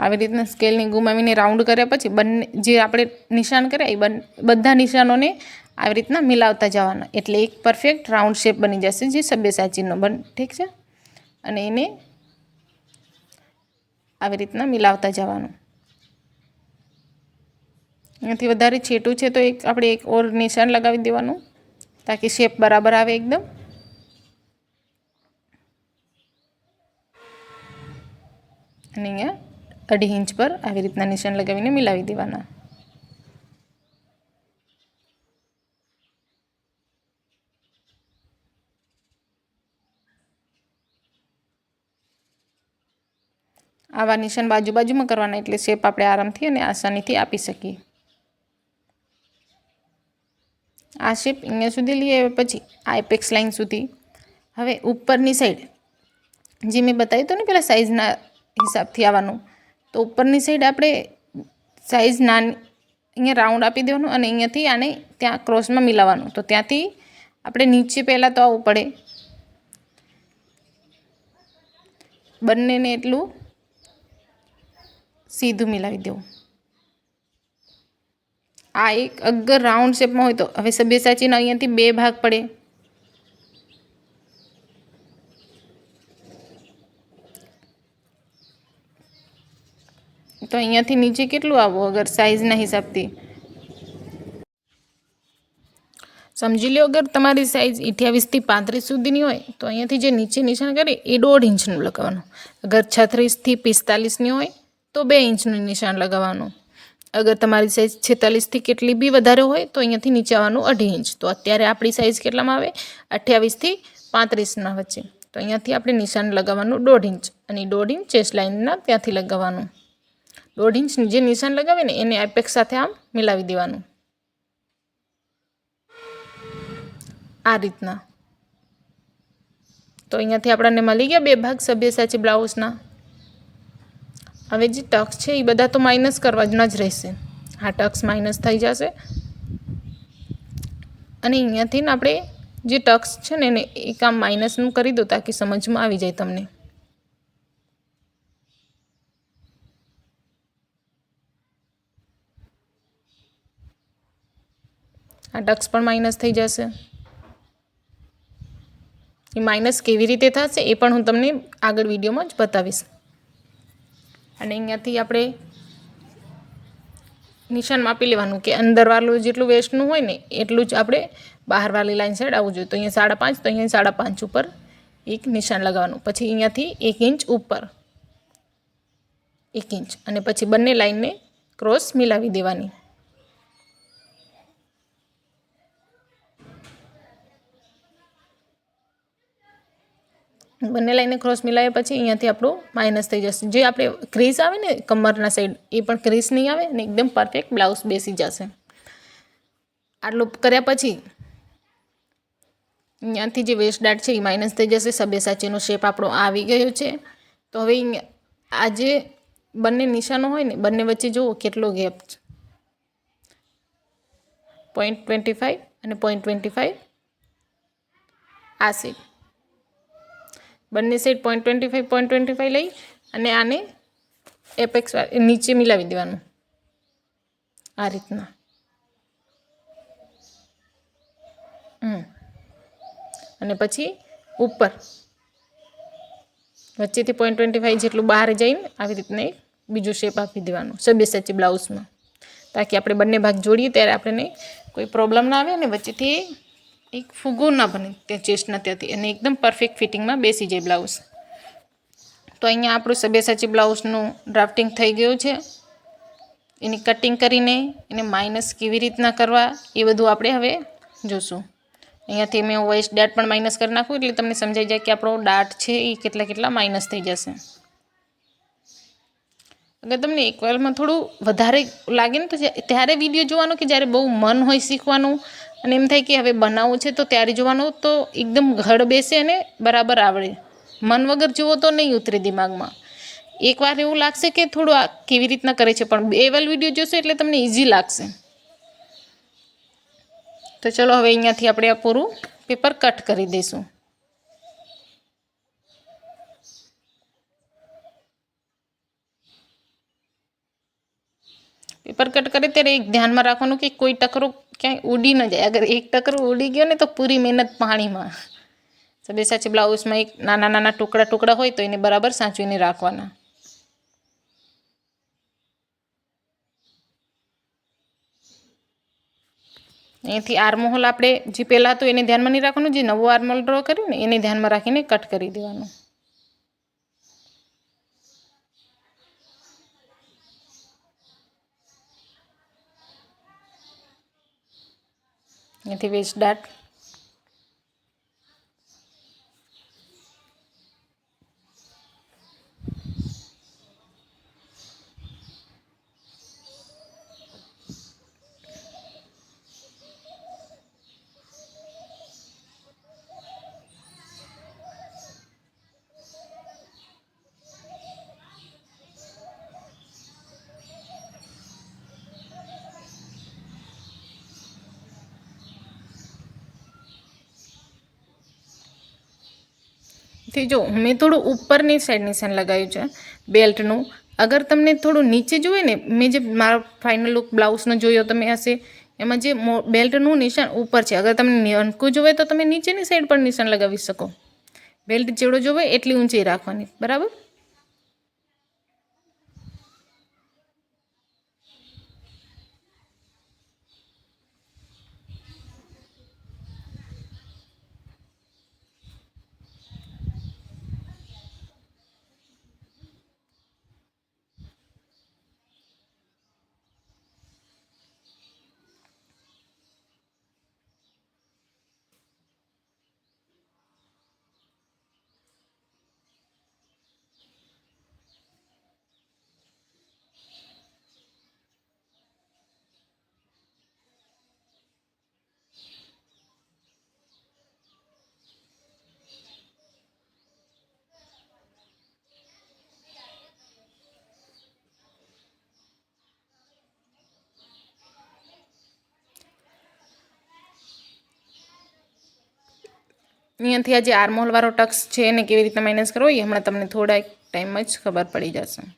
આવી રીતના સ્કેલને ગુમાવીને રાઉન્ડ કર્યા પછી બંને જે આપણે નિશાન કર્યા એ બધા નિશાનોને આવી રીતના મિલાવતા જવાના, એટલે એક પરફેક્ટ રાઉન્ડ શેપ બની જશે, જે સબ્યસાચીનો ઠીક છે. અને એને આવી રીતના મિલાવતા જવાનું. એનાથી વધારે છેટું છે તો આપણે એક ઓર નિશાન લગાવી દેવાનું, તાકી શેપ બરાબર આવે એકદમ. અને અહીંયા 2.5 ઇંચ પર આવી રીતના નિશાન લગાવીને મિલાવી દેવાના. આવા નિશાન બાજુમાં કરવાના, એટલે શેપ આપણે આરામથી અને આસાનીથી આપી શકીએ. આ શેપ અહીંયા સુધી લઈ આવ્યા પછી આ એપેક્સ લાઇન સુધી હવે ઉપરની સાઈડ જે મેં બતાવ્યું હતું ને પહેલાં સાઇઝના હિસાબથી આવવાનું, તો ઉપરની સાઈડ આપણે સાઇઝ નાની અહીંયા રાઉન્ડ આપી દેવાનું અને અહીંયાથી આને ત્યાં ક્રોસમાં મિલાવવાનું. તો ત્યાંથી આપણે નીચે પહેલાં તો આવવું પડે, બંનેને એટલું સીધું મિલાવી દેવું. આ એક અગર રાઉન્ડ શેપમાં હોય તો હવે સબ્યસાચીના અહીંયાથી 2 ભાગ પડે, તો અહીંયાથી નીચે કેટલું આવવું અગર સાઇઝના હિસાબથી સમજી લો. અગર તમારી સાઇઝ 28 થી 35 સુધીની હોય તો અહીંયાથી જે નીચે નિશાન કરે એ 1.5 ઇંચનું લગાવવાનું. અગર 36 થી 45ની હોય તો 2 ઇંચનું નિશાન લગાવવાનું. અગર તમારી સાઇઝ 46 થી કેટલી બી વધારે હોય તો અહીંયાથી નીચે આવવાનું 2.5 ઇંચ. તો અત્યારે આપણી સાઇઝ કેટલામાં આવે? 28 થી 35ના વચ્ચે. તો અહીંયાથી આપણે નિશાન લગાવવાનું 1.5 ઇંચ, અને 1.5 ઇંચ ચેસ્ટ લાઇનના ત્યાંથી લગાવવાનું. 1.5 ઇંચની જે નિશાન લગાવે ને એને એપેક્સ સાથે આમ મિલાવી દેવાનું આ રીતના. તો અહીંયાથી આપણને મળી ગયા 2 ભાગ સબ્યસાચી બ્લાઉઝના. હવે જે ટક્સ છે એ બધા તો માઇનસ કરવાના જ રહેશે. આ ટક્સ માઇનસ થઈ જશે અને અહીંયાથી ને આપણે જે ટક્સ છે ને એને એક આમ માઇનસનું કરી દો, તાકી સમજમાં આવી જાય તમને. આ ટક્સ પણ માઇનસ થઈ જશે. એ માઇનસ કેવી રીતે થશે એ પણ હું તમને આગળ વિડીયોમાં જ બતાવીશ. અને અહીંયાથી આપણે નિશાન માપી લેવાનું કે અંદરવાળું જેટલું વેસ્ટનું હોય ને એટલું જ આપણે બહારવાળી લાઈન સાઈડ આવવું જોઈએ. તો અહીંયા 5.5, તો અહીંયા 5.5 ઉપર એક નિશાન લગાવવાનું. પછી અહીંયાથી 1 ઇંચ ઉપર 1 ઇંચ, અને પછી બંને લાઈનને ક્રોસ મિલાવી દેવાની. બંને લાઈને ક્રોસ મિલાવ્યા પછી અહીંયાથી આપણું માઇનસ થઈ જશે. જે આપણે ક્રીઝ આવે ને કમરના સાઈડ એ પણ ક્રીઝ નહીં આવે ને એકદમ પરફેક્ટ બ્લાઉઝ બેસી જશે. આટલું કર્યા પછી અહીંયાથી જે વેસ્ટ ડાર્ટ છે એ માઇનસ થઈ જશે. સબ્યસાચીનો શેપ આપણો આવી ગયો છે. તો હવે આ જે બંને નિશાનો હોય ને બંને વચ્ચે જુઓ કેટલો ગેપ છે, 0.25 અને 0.25 આ સાઈડ. બંને સાઈડ 0.25 લઈ અને આને એપેક્સ નીચે મિલાવી દેવાનું આ રીતના. અને પછી ઉપર વચ્ચેથી 0.25 જેટલું બહાર જઈને આવી રીતના એક બીજું શેપ આપી દેવાનું સબ્યસાચી બ્લાઉઝમાં, તાકી આપણે બંને ભાગ જોડીએ ત્યારે આપણને કોઈ પ્રોબ્લેમ ના આવે અને વચ્ચેથી એક ફૂગો ના બને ત્યાં ચેસ્ટના ત્યાંથી, અને એકદમ પરફેક્ટ ફિટિંગમાં બેસી જાય બ્લાઉઝ. તો અહીંયા આપણું સબ્યસાચી બ્લાઉઝનું ડ્રાફ્ટિંગ થઈ ગયું છે. એની કટિંગ કરીને એને માઇનસ કેવી રીતના કરવા એ બધું આપણે હવે જોશું. અહીંયાથી મેં વેસ્ટ ડાર્ટ પણ માઇનસ કરી નાખું એટલે તમને સમજાઈ જાય કે આપણો ડાર્ટ છે એ કેટલા કેટલા માઇનસ થઈ જશે. અગર તમને એકવારમાં થોડું વધારે લાગે ને તો ત્યારે વિડીયો જોવાનો કે જ્યારે બહુ મન હોય શીખવાનું અને એમ થાય કે હવે બનાવવું છે તો ત્યારે જોવાનું, તો એકદમ ઘડ બેસે અને બરાબર આવડે. મન વગર જુઓ તો નહીં ઉતરે દિમાગમાં. એકવાર એવું લાગશે કે થોડું આ કેવી રીતના કરે છે, પણ 2 વાર વિડીયો જોશો એટલે તમને ઇઝી લાગશે. તો ચલો હવે અહીંયાથી આપણે આ પૂરું પેપર કટ કરી દઈશું. પેપર કટ કરે ત્યારે એક ધ્યાનમાં રાખવાનું કે કોઈ ટકરો ક્યાંય ઉડી ન જાય. અગર એક ટકરો ઉડી ગયો ને તો પૂરી મહેનત પાણીમાં. સબ્યસાચી બ્લાઉઝમાં એક નાના નાના ટુકડા ટુકડા હોય તો એને બરાબર સાચવીને રાખવાના. અહીંથી આર્મહોલ આપણે જે પહેલાં હતું એને ધ્યાનમાં નહીં રાખવાનું, જે નવો આર્મહોલ ડ્રો કર્યું ને એને ધ્યાનમાં રાખીને કટ કરી દેવાનું. અહીંથી વેસ્ટ ડાર્ટ થી જો મેં થોડું ઉપરની સાઈડ નિશાન લગાવ્યું છે બેલ્ટનું. અગર તમને થોડું નીચે જોઈએ ને, મેં જે મારો ફાઇનલ લુક બ્લાઉઝનો જોયો તમે હશે, એમાં જે બેલ્ટનું નિશાન ઉપર છે. અગર તમને નાનકું જોવે તો તમે નીચેની સાઈડ પર નિશાન લગાવી શકો. બેલ્ટ જેવડો જોવે એટલી ઊંચાઈ રાખવાની, બરાબર. અહીંયાથી આ જે આર્મહોલવાળો ટક્સ છે એને કેવી રીતના માઇનસ કરવો એ હમણાં તમને થોડા ટાઈમમાં જ ખબર પડી જશે.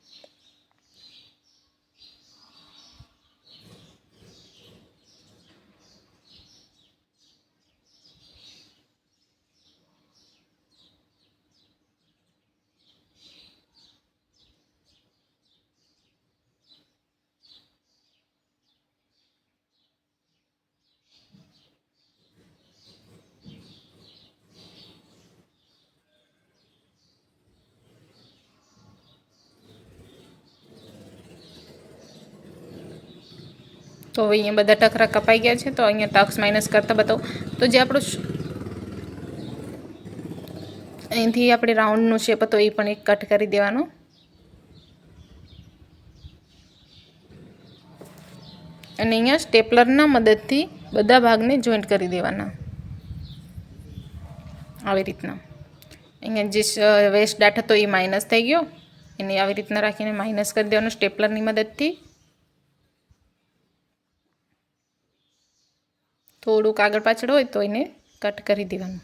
તો હવે અહીંયા બધા ટકરા કપાઈ ગયા છે. તો અહીંયા ટક્સ માઇનસ કરતાં બતાવો. તો જે આપણો અહીંથી આપણે રાઉન્ડનો શેપ હતો એ પણ એક કટ કરી દેવાનો. અને અહીંયા સ્ટેપલરના મદદથી બધા ભાગને જોઈન્ટ કરી દેવાના આવી રીતના. અહીંયા જે વેસ્ટ ડાર્ટ હતો એ માઇનસ થઈ ગયો, એને આવી રીતના રાખીને માઇનસ કરી દેવાનું સ્ટેપલરની મદદથી. થોડુંક આગળ પાછળ હોય તો એને કટ કરી દેવાનું.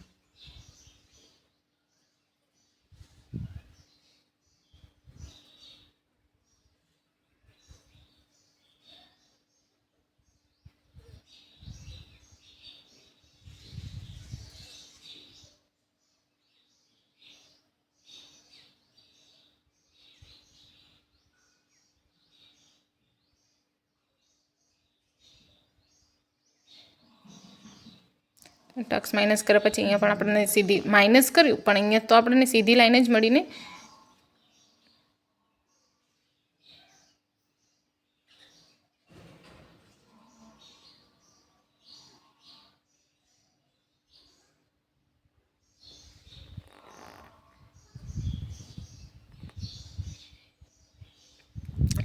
ટક્સ માઇનસ કર્યા પછી અહીંયા પણ આપણને સીધી માઇનસ કર્યું, પણ અહીંયા તો આપણને સીધી લાઈન જ મળીને.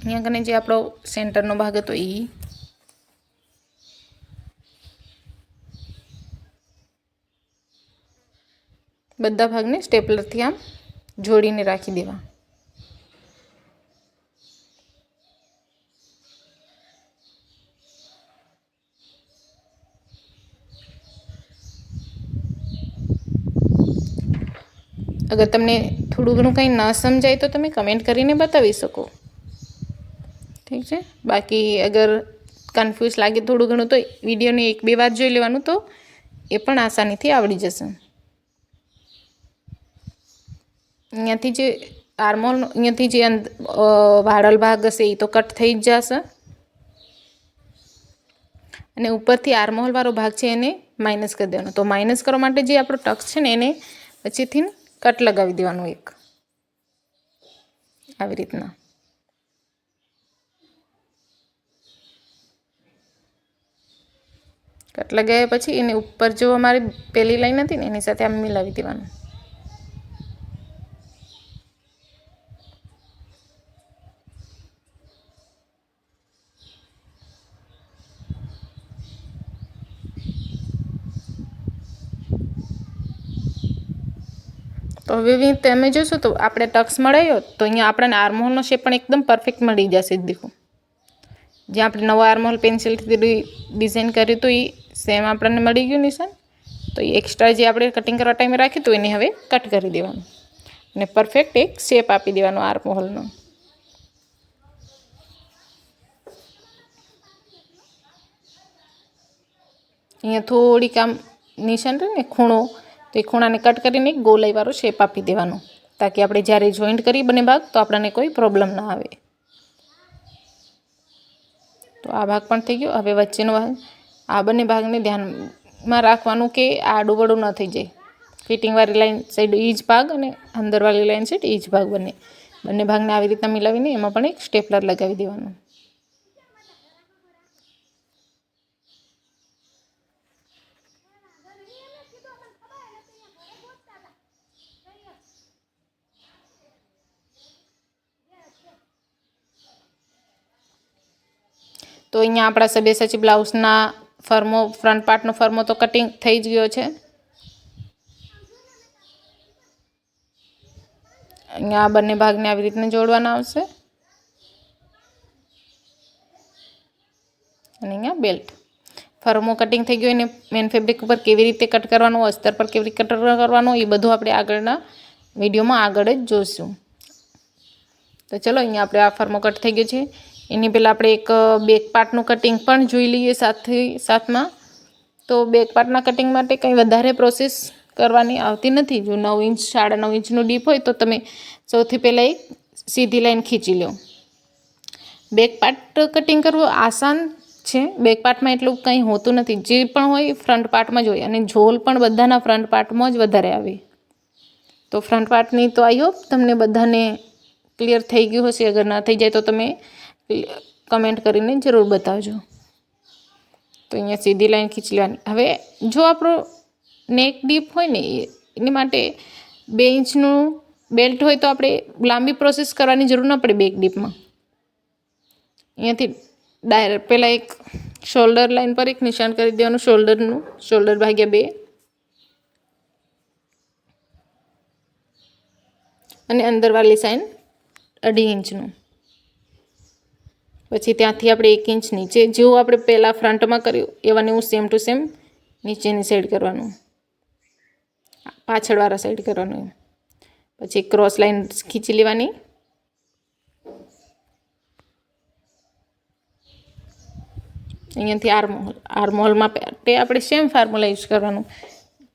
અહીંયા કને જે આપણો સેન્ટરનો ભાગ હતો એ બધા ભાગને સ્ટેપલરથી આમ જોડીને રાખી દેવા. અગર તમને થોડું ઘણું કંઈ ના સમજાય તો તમે કમેન્ટ કરીને બતાવી શકો. ઠીક છે. બાકી અગર કન્ફ્યુઝ લાગે થોડું ઘણું તો વિડીયોને 1-2 વાર જોઈ લેવાનું, તો એ પણ આસાનીથી આવડી જશે. અહીંયાથી જે આર્મહોલ, અહીંયાથી જે વાળલ ભાગ હશે એ તો કટ થઈ જ જશે, અને ઉપરથી આર્મહોલવાળો ભાગ છે એને માઇનસ કરી દેવાનો. તો માઇનસ કરવા માટે જે આપણો ટક્સ છે ને એને પછીથી કટ લગાવી દેવાનું એક, આવી રીતના. કટ લગાવ્યા પછી એને ઉપર જો અમારી પહેલી લાઈન હતી ને એની સાથે આમ મિલાવી દેવાનું. તો હવે તમે જોશો તો આપણે ટક્સ મળાયો તો અહીંયા આપણને આર્મહોલનો શેપ પણ એકદમ પરફેક્ટ મળી જશે. દેખો, જ્યાં આપણે નવા આર્મહોલ પેન્સિલથી ડિઝાઇન કર્યું તો એ સેમ આપણને મળી ગયું નિશાન. તો એ એક્સ્ટ્રા જે આપણે કટિંગ કરવા ટાઈમે રાખ્યું તો એને હવે કટ કરી દેવાનું અને પરફેક્ટ એક શેપ આપી દેવાનો આર્મહોલનો. અહીંયા થોડીક આમ નિશાન રહે ને ખૂણો, તો એ ખૂણાને કટ કરીને ગોલાઈવાળો શેપ આપી દેવાનો, તાકી આપણે જ્યારે જોઈન્ટ કરી બંને ભાગ તો આપણને કોઈ પ્રોબ્લેમ ના આવે. તો આ ભાગ પણ થઈ ગયો. હવે વચ્ચેનો ભાગ, આ બંને ભાગને ધ્યાનમાં રાખવાનું કે આડુંવડું ન થઈ જાય. ફિટિંગવાળી લાઈન સાઈડ એ જ ભાગ અને અંદરવાળી લાઈન સાઈડ એ જ ભાગ, બંને ભાગને આવી રીતના મિલાવીને એમાં પણ એક સ્ટેપલર લગાવી દેવાનું. તો અહીંયા આપણા સબ્યાસાચી બ્લાઉઝના ફર્મો, ફ્રન્ટ પાર્ટનો ફર્મો તો કટિંગ થઈ જ ગયો છે. અહીંયા આ બંને ભાગને આવી રીતના જોડવાના આવશે, અને અહીંયા બેલ્ટ. ફર્મો કટિંગ થઈ ગયો, એને મેન ફેબ્રિક ઉપર કેવી રીતે કટ કરવાનો, અસ્તર પર કેવી રીતે કટ કરવાનો, એ બધું આપણે આગળના વિડીયોમાં આગળ જ જોઈશું. તો ચલો, અહીંયા આપણે આ ફર્મો કટ થઈ ગયો છે. એની પહેલાં આપણે એક બેક પાર્ટનું કટિંગ પણ જોઈ લઈએ સાથમાં. તો બેક પાર્ટના કટિંગ માટે કંઈ વધારે પ્રોસેસ કરવાની આવતી નથી. જો 9 ઇંચ 9.5 ઇંચનું ડીપ હોય તો તમે સૌથી પહેલાં એક સીધી લાઈન ખીંચી લો. બેક પાર્ટ કટિંગ કરવું આસાન છે. બેક પાર્ટમાં એટલું કંઈ હોતું નથી. જે પણ હોય ફ્રન્ટ પાર્ટમાં જ હોય, અને ઝોલ પણ બધાના ફ્રન્ટ પાર્ટમાં જ વધારે આવે. તો ફ્રન્ટ પાર્ટની તો આઈ હોપ તમને બધાને ક્લિયર થઈ ગયું હશે. અગર ના થઈ જાય તો તમે કમેન્ટ કરીને જરૂર બતાવજો. તો અહીંયા સીધી લાઈન ખીંચી લેવાની. હવે જો આપણો નેક ડીપ હોય ને એની માટે 2 ઇંચનું બેલ્ટ હોય તો આપણે લાંબી પ્રોસેસ કરવાની જરૂર ના પડે બેક ડીપમાં. અહીંયાથી ડાયરેક્ટ પહેલાં એક શોલ્ડર લાઈન પર એક નિશાન કરી દેવાનું, શોલ્ડર ભાગ્યા 2, અને અંદરવાળી સાઈડ 2.5 ઇંચનું. પછી ત્યાંથી આપણે 1 ઇંચ નીચે, જેવું આપણે પહેલાં ફ્રન્ટમાં કર્યું એવાને હું સેમ ટુ સેમ નીચેની સાઈડ કરવાનું, પાછળવાળા સાઈડ કરવાનું. પછી ક્રોસ લાઈન ખીંચી લેવાની. અહીંયાથી આર્મહોલમાં આપણે સેમ ફોર્મ્યુલા યુઝ કરવાનું,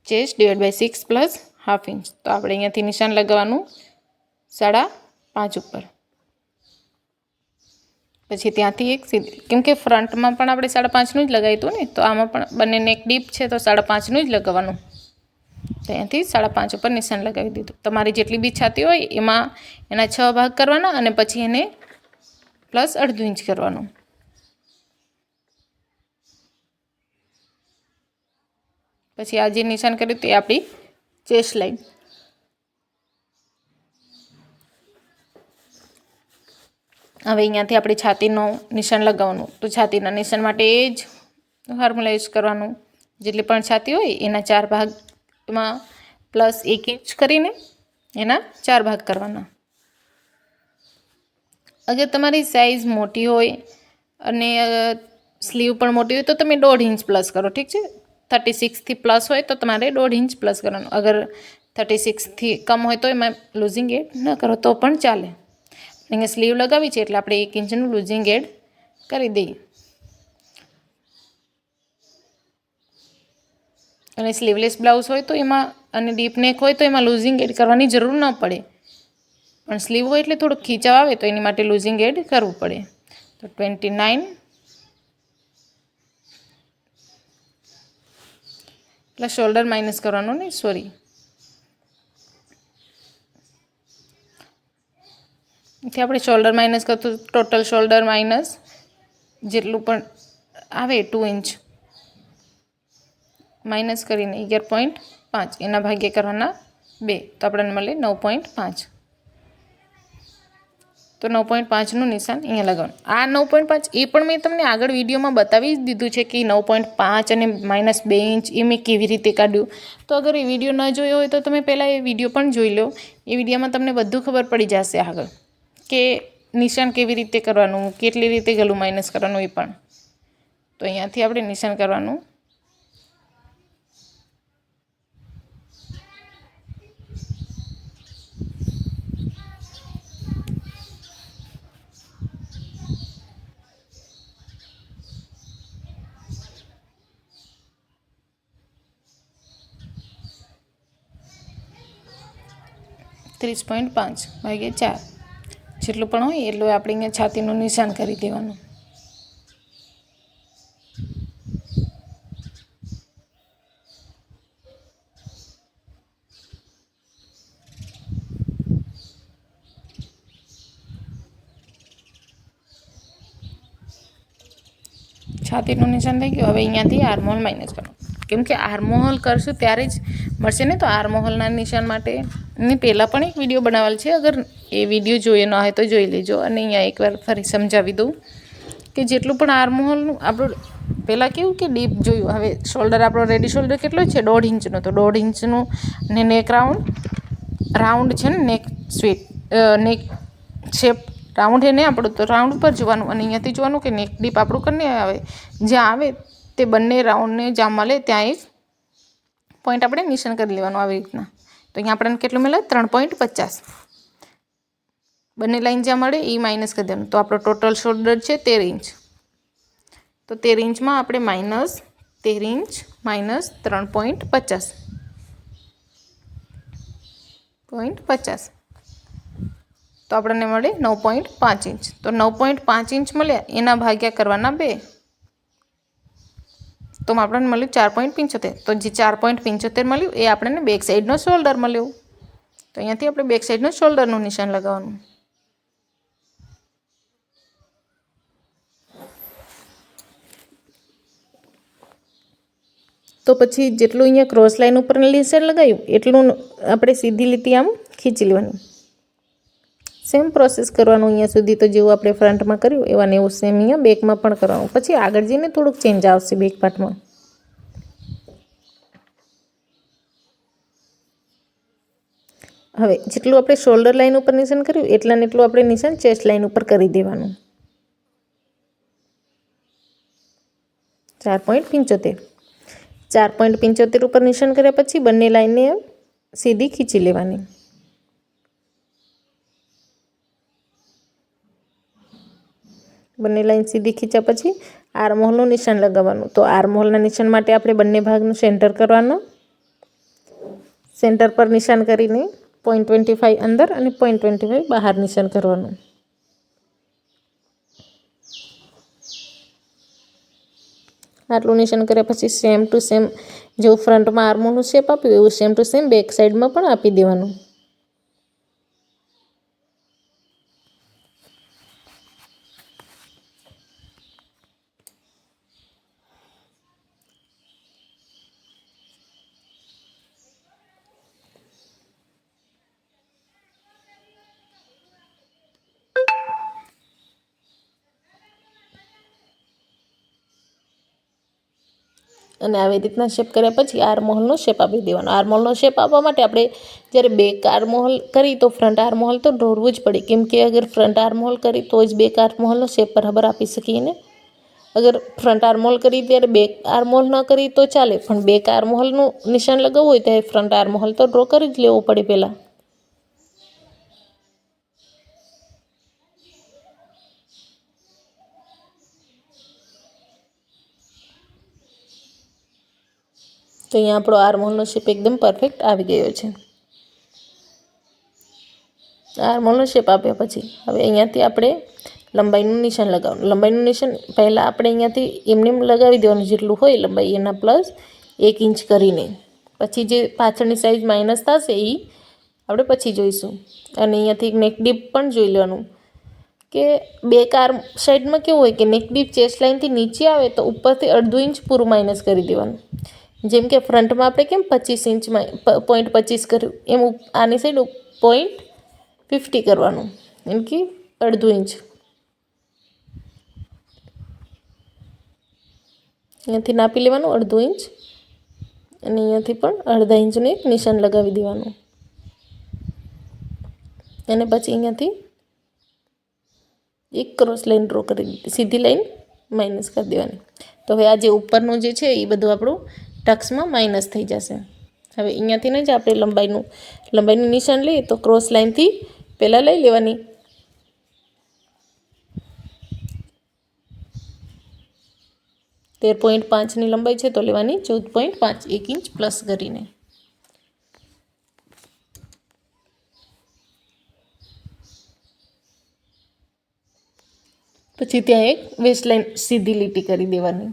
ચેસ્ટ /6 + ½ ઇંચ. તો આપણે અહીંયાથી નિશાન લગાવવાનું 5.5 ઉપર. પછી ત્યાંથી એક સીધી, કેમ કે ફ્રન્ટમાં પણ આપણે 5.5નું જ લગાવ્યું હતું ને, તો આમાં પણ બંને નેક ડીપ છે તો 5.5નું જ લગાવવાનું. તો અહીંયાથી 5.5 ઉપર નિશાન લગાવી દીધું. તમારી જેટલી બી છાતી હોય એમાં એના 6 ભાગ કરવાના, અને પછી એને +1/2 ઇંચ કરવાનું. પછી આ જે નિશાન કર્યું તે આપણી ચેસ્ટ લાઈન. હવે અહીંયાથી આપણે છાતીનું નિશાન લગાવવાનું. તો છાતીના નિશાન માટે એ જ ફોર્મ્યુલા યુઝ કરવાનું. જેટલી પણ છાતી હોય એના 4 ભાગમાં પ્લસ 1 ઇંચ કરીને એના 4 ભાગ કરવાના. અગર તમારી સાઇઝ મોટી હોય અને સ્લીવ પણ મોટી હોય તો તમે 1.5 ઇંચ પ્લસ કરો. ઠીક છે, 36થી પ્લસ હોય તો તમારે 1.5 ઇંચ પ્લસ કરવાનું. અગર 36થી કમ હોય તો એમાં લૂઝિંગ એડ ન કરો તો પણ ચાલે. અહીંયા સ્લીવ લગાવી છે એટલે આપણે 1 ઇંચનું લૂઝિંગ એડ કરી દઈએ. અને સ્લીવલેસ બ્લાઉઝ હોય તો એમાં અને ડીપ નેક હોય તો એમાં લૂઝિંગ એડ કરવાની જરૂર ન પડે. પણ સ્લીવ હોય એટલે થોડુંક ખીચાવ આવે તો એની માટે લૂઝિંગ એડ કરવું પડે. તો 29 પ્લસ શોલ્ડર માઇનસ કરવાનું ને, સોરી, એથી આપણે શોલ્ડર માઇનસ કરતું ટોટલ શોલ્ડર માઇનસ જેટલું પણ આવે 2 ઇંચ માઇનસ કરીને 11.5 એના ભાગ્યે કરવાના 2 તો આપણને મળે 9.5. તો 9.5નું નિશાન અહીંયા લગાવવાનું. આ 9.5 એ પણ મેં તમને આગળ વિડીયોમાં બતાવી જ દીધું છે કે 9.5 અને -2 ઇંચ એ મેં કેવી રીતે કાઢ્યું. તો અગર એ વિડીયો ન જોયો હોય તો તમે પહેલાં એ વિડીયો પણ જોઈ લો. એ વિડીયોમાં તમને બધું ખબર પડી જશે આગળ કે નિશાન કેવી રીતે કરવાનું, કેટલી રીતે ગળું માઇનસ કરવાનું એ પણ. તો અહીંયાથી આપણે નિશાન કરવાનું. (30.5/4) જેટલું પણ હોય એટલું આપણે અહીંયા છાતીનું નિશાન કરી દેવાનું. છાતીનું નિશાન થઈ ગયું. હવે અહીંયાથી આર્મહોલ માઇનસ કરવાનું. કેમ કે આર્મહોલ કરશું ત્યારે જ મળશે ને. તો આર્મહોલના નિશાન માટે મેં પહેલાં પણ એક વિડીયો બનાવેલ છે. અગર એ વિડીયો જોઈએ ન હોય તો જોઈ લેજો. અને અહીંયા એકવાર ફરી સમજાવી દઉં કે જેટલું પણ આર્મહોલનું આપણું પહેલાં કેવું કે ડીપ જોયું. હવે શોલ્ડર આપણો રેડી શોલ્ડર કેટલો છે? 1.5 ઇંચનો. તો 1.5 ઇંચનું ને નેક રાઉન્ડ છે ને, નેક સ્વીટ નેક શેપ રાઉન્ડ હે ને આપણું, તો રાઉન્ડ પર જોવાનું. અને અહીંયાથી જોવાનું કે નેક ડીપ આપણું કરીને આવે, જ્યાં આવે તે બંને રાઉન્ડને જ્યાં મળે ત્યાં એક પોઈન્ટ આપણે નિશાન કરી લેવાનું આવી રીતના. તો અહીંયા આપણને કેટલું મળે? 3.50. બંને લાઈન જ્યાં મળે એ માઇનસ કરી દેવાનું. તો આપણો ટોટલ શોલ્ડર છે 13 ઇંચ. તો 13 ઇંચમાં આપણે -13 ઇંચ માઇનસ 3.50 તો આપણને મળે 9.5 ઇંચ. તો 9.5 ઇંચ મળ્યા એના ભાગ્યા કરવાના 2 તો આપણને મળ્યું 4.75. તો જે 4.75 મળ્યું એ આપણને બેક સાઈડનો શોલ્ડર મળ્યો. તો અહીંયાથી આપણે બેક સાઈડનો શોલ્ડરનું નિશાન લગાવવાનું. તો પછી જેટલું અહીંયા ક્રોસ લાઈન ઉપર નિશાન લગાવ્યું એટલું આપણે સીધી લીટી આમ ખીચી લેવાની. સેમ પ્રોસેસ કરવાનું અહીંયા સુધી. તો જેવું આપણે ફ્રન્ટમાં કર્યું એવા ને એવું સેમ અહીંયા બેકમાં પણ કરવાનું. પછી આગળ જઈને થોડુંક ચેન્જ આવશે બેક પાર્ટમાં. હવે જેટલું આપણે શોલ્ડર લાઈન ઉપર નિશાન કર્યું એટલા ને એટલું આપણે નિશાન ચેસ્ટ લાઈન ઉપર કરી દેવાનું. 4.75 ઉપર નિશાન કર્યા પછી બંને લાઈનને સીધી ખીચી લેવાની. બંને લાઈન સીધી ખીચ્યા પછી આર્મહોલનું નિશાન લગાવવાનું. તો આર્મહોલના નિશાન માટે આપણે બંને ભાગનું સેન્ટર કરવાનું. સેન્ટર પર નિશાન કરીને 0.25 અંદર અને 0.25 બહાર નિશાન કરવાનું. આટલું નિશાન કર્યા પછી સેમ ટુ સેમ જેવું ફ્રન્ટમાં આર્મહોલનું શેપ આપ્યું એવું સેમ ટુ સેમ બેક સાઈડમાં પણ આપી દેવાનું. અને આવી રીતના શેપ કર્યા પછી આર્મહોલનો શેપ આપી દેવાનો. આર્મહોલનો શેપ આપવા માટે આપણે જ્યારે બેક આર્મહોલ કરી તો ફ્રન્ટ આર્મહોલ તો દોરવું જ પડે, કેમ કે અગર ફ્રન્ટ આર્મહોલ કરી તો જ બેક આર્મહોલનો શેપ બરાબર આપી શકીએ ને. અગર ફ્રન્ટ આર્મહોલ કરી ત્યારે બેક આર્મહોલ ન કરી તો ચાલે, પણ બેક આર્મહોલનું નિશાન લગાવવું હોય ત્યારે ફ્રન્ટ આર્મહોલ તો ડ્રો કરી જ લેવું પડે પહેલાં. તો અહીંયા આપણો આર્મહોલનો શેપ એકદમ પરફેક્ટ આવી ગયો છે. આર્મહોલનો શેપ આપ્યા પછી હવે અહીંયાથી આપણે લંબાઈનું નિશાન લગાવવાનું. લંબાઈનું નિશાન પહેલાં આપણે અહીંયાથી એમને લગાવી દેવાનું, જેટલું હોય લંબાઈ એના પ્લસ 1 ઇંચ કરીને. પછી જે પાછળની સાઈઝ માઇનસ થશે એ આપણે પછી જોઈશું. અને અહીંયાથી નેક ડીપ પણ જોઈ લેવાનું કે બેક આર્મ સાઈડમાં કેવું હોય કે નેક ડીપ ચેસ્ટ લાઇનથી નીચે આવે તો ઉપરથી અડધું ઇંચ પૂરું માઇનસ કરી દેવાનું. જેમ કે ફ્રન્ટમાં આપણે કેમ 25 ઇંચમાં 0.25 કર્યું, એમ આની સાઈડ 0.50 કરવાનું, એમ કે અડધું ઇંચ. અહીંયાથી નાપી લેવાનું અડધું ઇંચ, અને અહીંયાથી પણ અડધા ઇંચનું એક નિશાન લગાવી દેવાનું. અને પછી અહીંયાથી એક ક્રોસ લાઈન ડ્રો કરી દીધી, સીધી લાઈન માઇનસ કરી દેવાની. તો હવે આ જે ઉપરનું જે છે એ બધું આપણું ટક્સમાં માઇનસ થઈ જશે. હવે અહીંયાથી જ આપણે લંબાઈનું નિશાન લઈએ તો ક્રોસ લાઇનથી પહેલાં લઈ લેવાની. .5 લંબાઈ છે તો લેવાની 14.5, 1 ઇંચ પ્લસ કરીને. પછી ત્યાં એક વેસ્ટ લાઇન સીધી લીટી કરી દેવાની.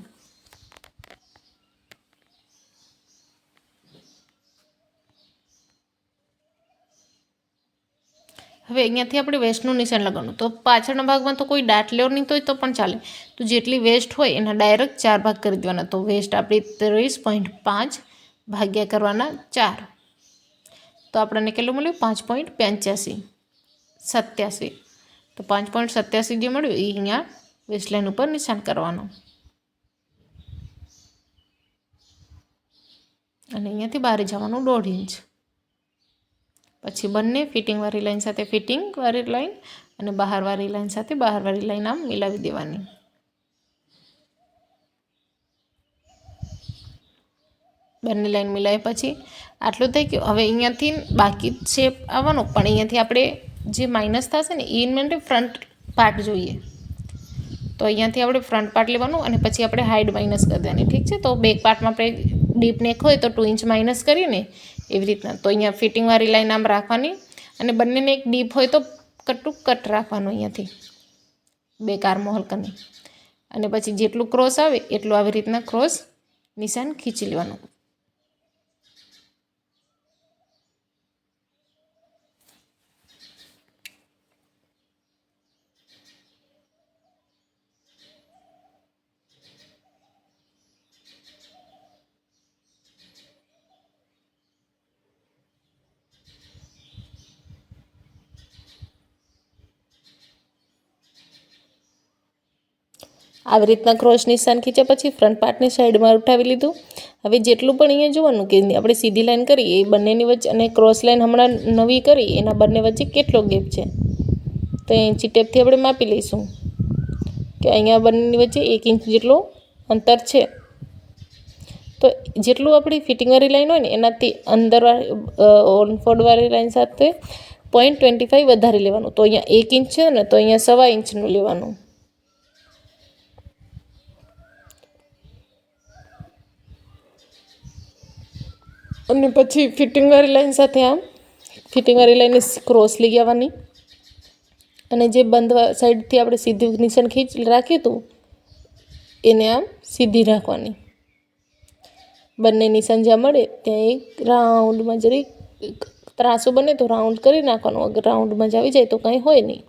હવે અહીંયાથી આપણે વેસ્ટનું નિશાન લગાવવાનું. તો પાછળના ભાગમાં તો કોઈ ડાટ લેવો નહીં તો પણ ચાલે. તો જેટલી વેસ્ટ હોય એના ડાયરેક્ટ 4 ભાગ કરી દેવાના. તો વેસ્ટ આપણી 23.5 ભાગ્યા કરવાના 4. તો આપણને કેટલું મળ્યું? 5.87. તો 5.87 જે મળ્યું એ અહીંયા વેસ્ટ લાઇન ઉપર નિશાન કરવાનું. અને અહીંયાથી બહાર જવાનું 1.5 ઇંચ. પછી બંને ફિટિંગવાળી લાઈન સાથે ફિટિંગવાળી લાઈન અને બહારવાળી લાઈન સાથે બહારવાળી લાઈન આમ મિલાવી દેવાની. બંને લાઈન મિલાવ્યા પછી આટલું થઈ ગયું. હવે અહીંયાથી બાકી શેપ આવવાનો, પણ અહીંયાથી આપણે જે માઇનસ થશે ને એ માટે ફ્રન્ટ પાર્ટ જોઈએ. તો અહીંયાથી આપણે ફ્રન્ટ પાર્ટ લેવાનું અને પછી આપણે હાઈડ માઇનસ કરી દેવાની. ઠીક છે. તો બેક પાર્ટમાં આપણે ડીપ નેક હોય તો 2 ઇંચ માઇનસ કરીએ એવી રીતના. તો અહીંયા ફિટિંગવાળી લાઈન આમ રાખવાની અને બંનેને એક ડીપ હોય તો કટ રાખવાનું અહીંયાથી બેક આર્મહોલ કરીને. અને પછી જેટલું ક્રોસ આવે એટલું આવી રીતના ક્રોસ નિશાન ખીંચી લેવાનું. આવી રીતના ક્રોસ નિશાન ખીચ્યા પછી ફ્રન્ટ પાર્ટની સાઈડમાં ઉઠાવી લીધું. હવે જેટલું પણ અહીંયા જોવાનું કે આપણે સીધી લાઈન કરી એ બંનેની વચ્ચે અને ક્રોસ લાઈન હમણાં નવી કરી એના બંને વચ્ચે કેટલો ગેપ છે તો ઇંચી ટેપથી આપણે માપી લઈશું કે અહીંયા બંનેની વચ્ચે 1 ઇંચ જેટલું અંતર છે. તો જેટલું આપણી ફિટિંગવાળી લાઈન હોય ને એનાથી ઓનફોલ્ડવાળી લાઈન સાથે 0.25 વધારે લેવાનું. તો અહીંયા 1 ઇંચ છે ને તો અહીંયા 1.25 ઇંચનું લેવાનું. અને પછી ફિટિંગવાળી લાઈન સાથે આમ ફિટિંગવાળી લાઈનની ક્રોસ લઈ આવવાની અને જે બંધ સાઈડથી આપણે સીધું નિશાન રાખ્યું હતું એને આમ સીધી રાખવાની. બંને નિશાન જ્યાં મળે ત્યાં એક રાઉન્ડમાં જરી ત્રાસું બને તો રાઉન્ડ કરી નાખવાનું. અગર રાઉન્ડમાં જ આવી જાય તો કાંઈ હોય નહીં.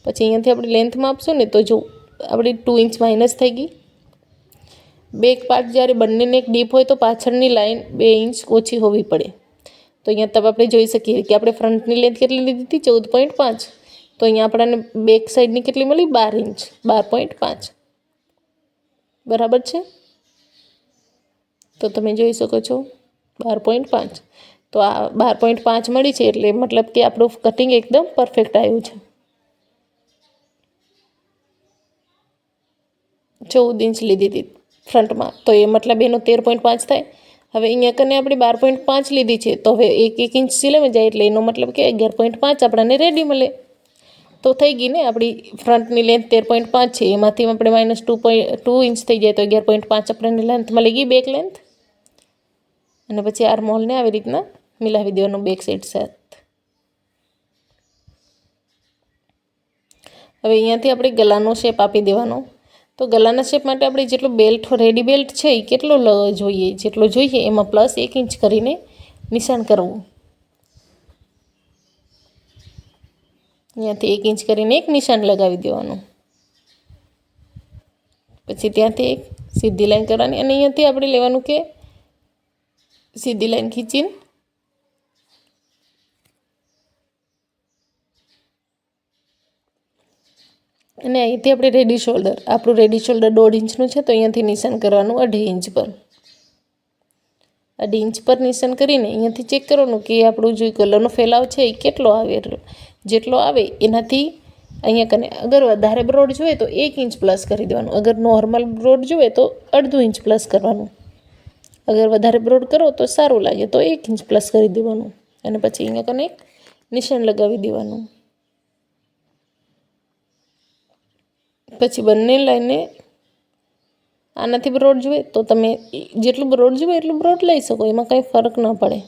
પછી અહીંયાથી આપણે લેન્થમાં આપશું ને તો જો આપણી 2 ઇંચ માઇનસ થઈ ગઈ. બેક પાર્ટ જ્યારે બંનેને એક ડીપ હોય તો પાછળની લાઈન 2 ઇંચ ઓછી હોવી પડે. તો અહીંયા તબ આપણે જોઈ શકીએ કે આપણે ફ્રન્ટની લેન્થ કેટલી લીધી હતી 14.5. તો અહીંયા આપણને બેક સાઈડની કેટલી મળી 12 ઇંચ 12.5 બરાબર છે. તો તમે જોઈ શકો છો 12.5. તો આ 12.5 મળી છે, એટલે મતલબ કે આપણું કટિંગ એકદમ પરફેક્ટ આવ્યું છે. 14 ઇંચ લીધી હતી ફ્રન્ટમાં, તો એ મતલબ એનો 13.5 થાય. હવે અહીંયા કને આપણે 12.5 લીધી છે, તો હવે 1 ઇંચ સિલાઈમાં જાય, એટલે એનો મતલબ કે 11.5 આપણને રેડી મળે. તો થઈ ગઈ ને આપણી ફ્રન્ટની લેન્થ 13.5 છે, એમાંથી આપણે -2 ઇંચ થઈ જાય તો 11.5 આપણને લેન્થ મળી ગઈ, બેક લેન્થ. અને પછી આર્મહોલને આવી રીતના મિલાવી દેવાનું બેક સાઈડ સાથે. હવે અહીંયાથી આપણે ગલાનો શેપ આપી દેવાનો. તો ગલાના શેપ માટે આપણે જેટલો બેલ્ટ રેડી બેલ્ટ છે એ કેટલો જોઈએ, જેટલો જોઈએ એમાં +1 ઇંચ કરીને નિશાન કરવું. અહીંયાથી 1 ઇંચ કરીને એક નિશાન લગાવી દેવાનું. પછી ત્યાંથી એક સીધી લાઈન કરવાની, અને અહીંયાથી આપણે લેવાનું કે સીધી લાઈન ખીચીને અને અહીંથી આપણે રેડી શોલ્ડર, આપણું રેડી શોલ્ડર 1.5 ઇંચનું છે, તો અહીંયાથી નિશાન કરવાનું 2.5 ઇંચ પર. 2.5 ઇંચ પર નિશાન કરીને અહીંયાથી ચેક કરવાનું કે આપણું જે ગલાનો ફેલાવ છે એ કેટલો આવે. જેટલો આવે એનાથી અહીંયા કને અગર વધારે બ્રોડ જોઈએ તો 1 ઇંચ પ્લસ કરી દેવાનું. અગર નોર્મલ બ્રોડ જોઈએ તો 1/2 ઇંચ પ્લસ કરવાનું. અગર વધારે બ્રોડ કરો તો સારું લાગે તો 1 ઇંચ પ્લસ કરી દેવાનું. અને પછી અહીંયા કને એક નિશાન લગાવી દેવાનું. પછી બંને લાઈને આનાથી બ્રોડ જોઈએ તો તમે જેટલું બ્રોડ જોઈએ એટલું બ્રોડ લઈ શકો, એમાં કંઈ ફરક ના પડે.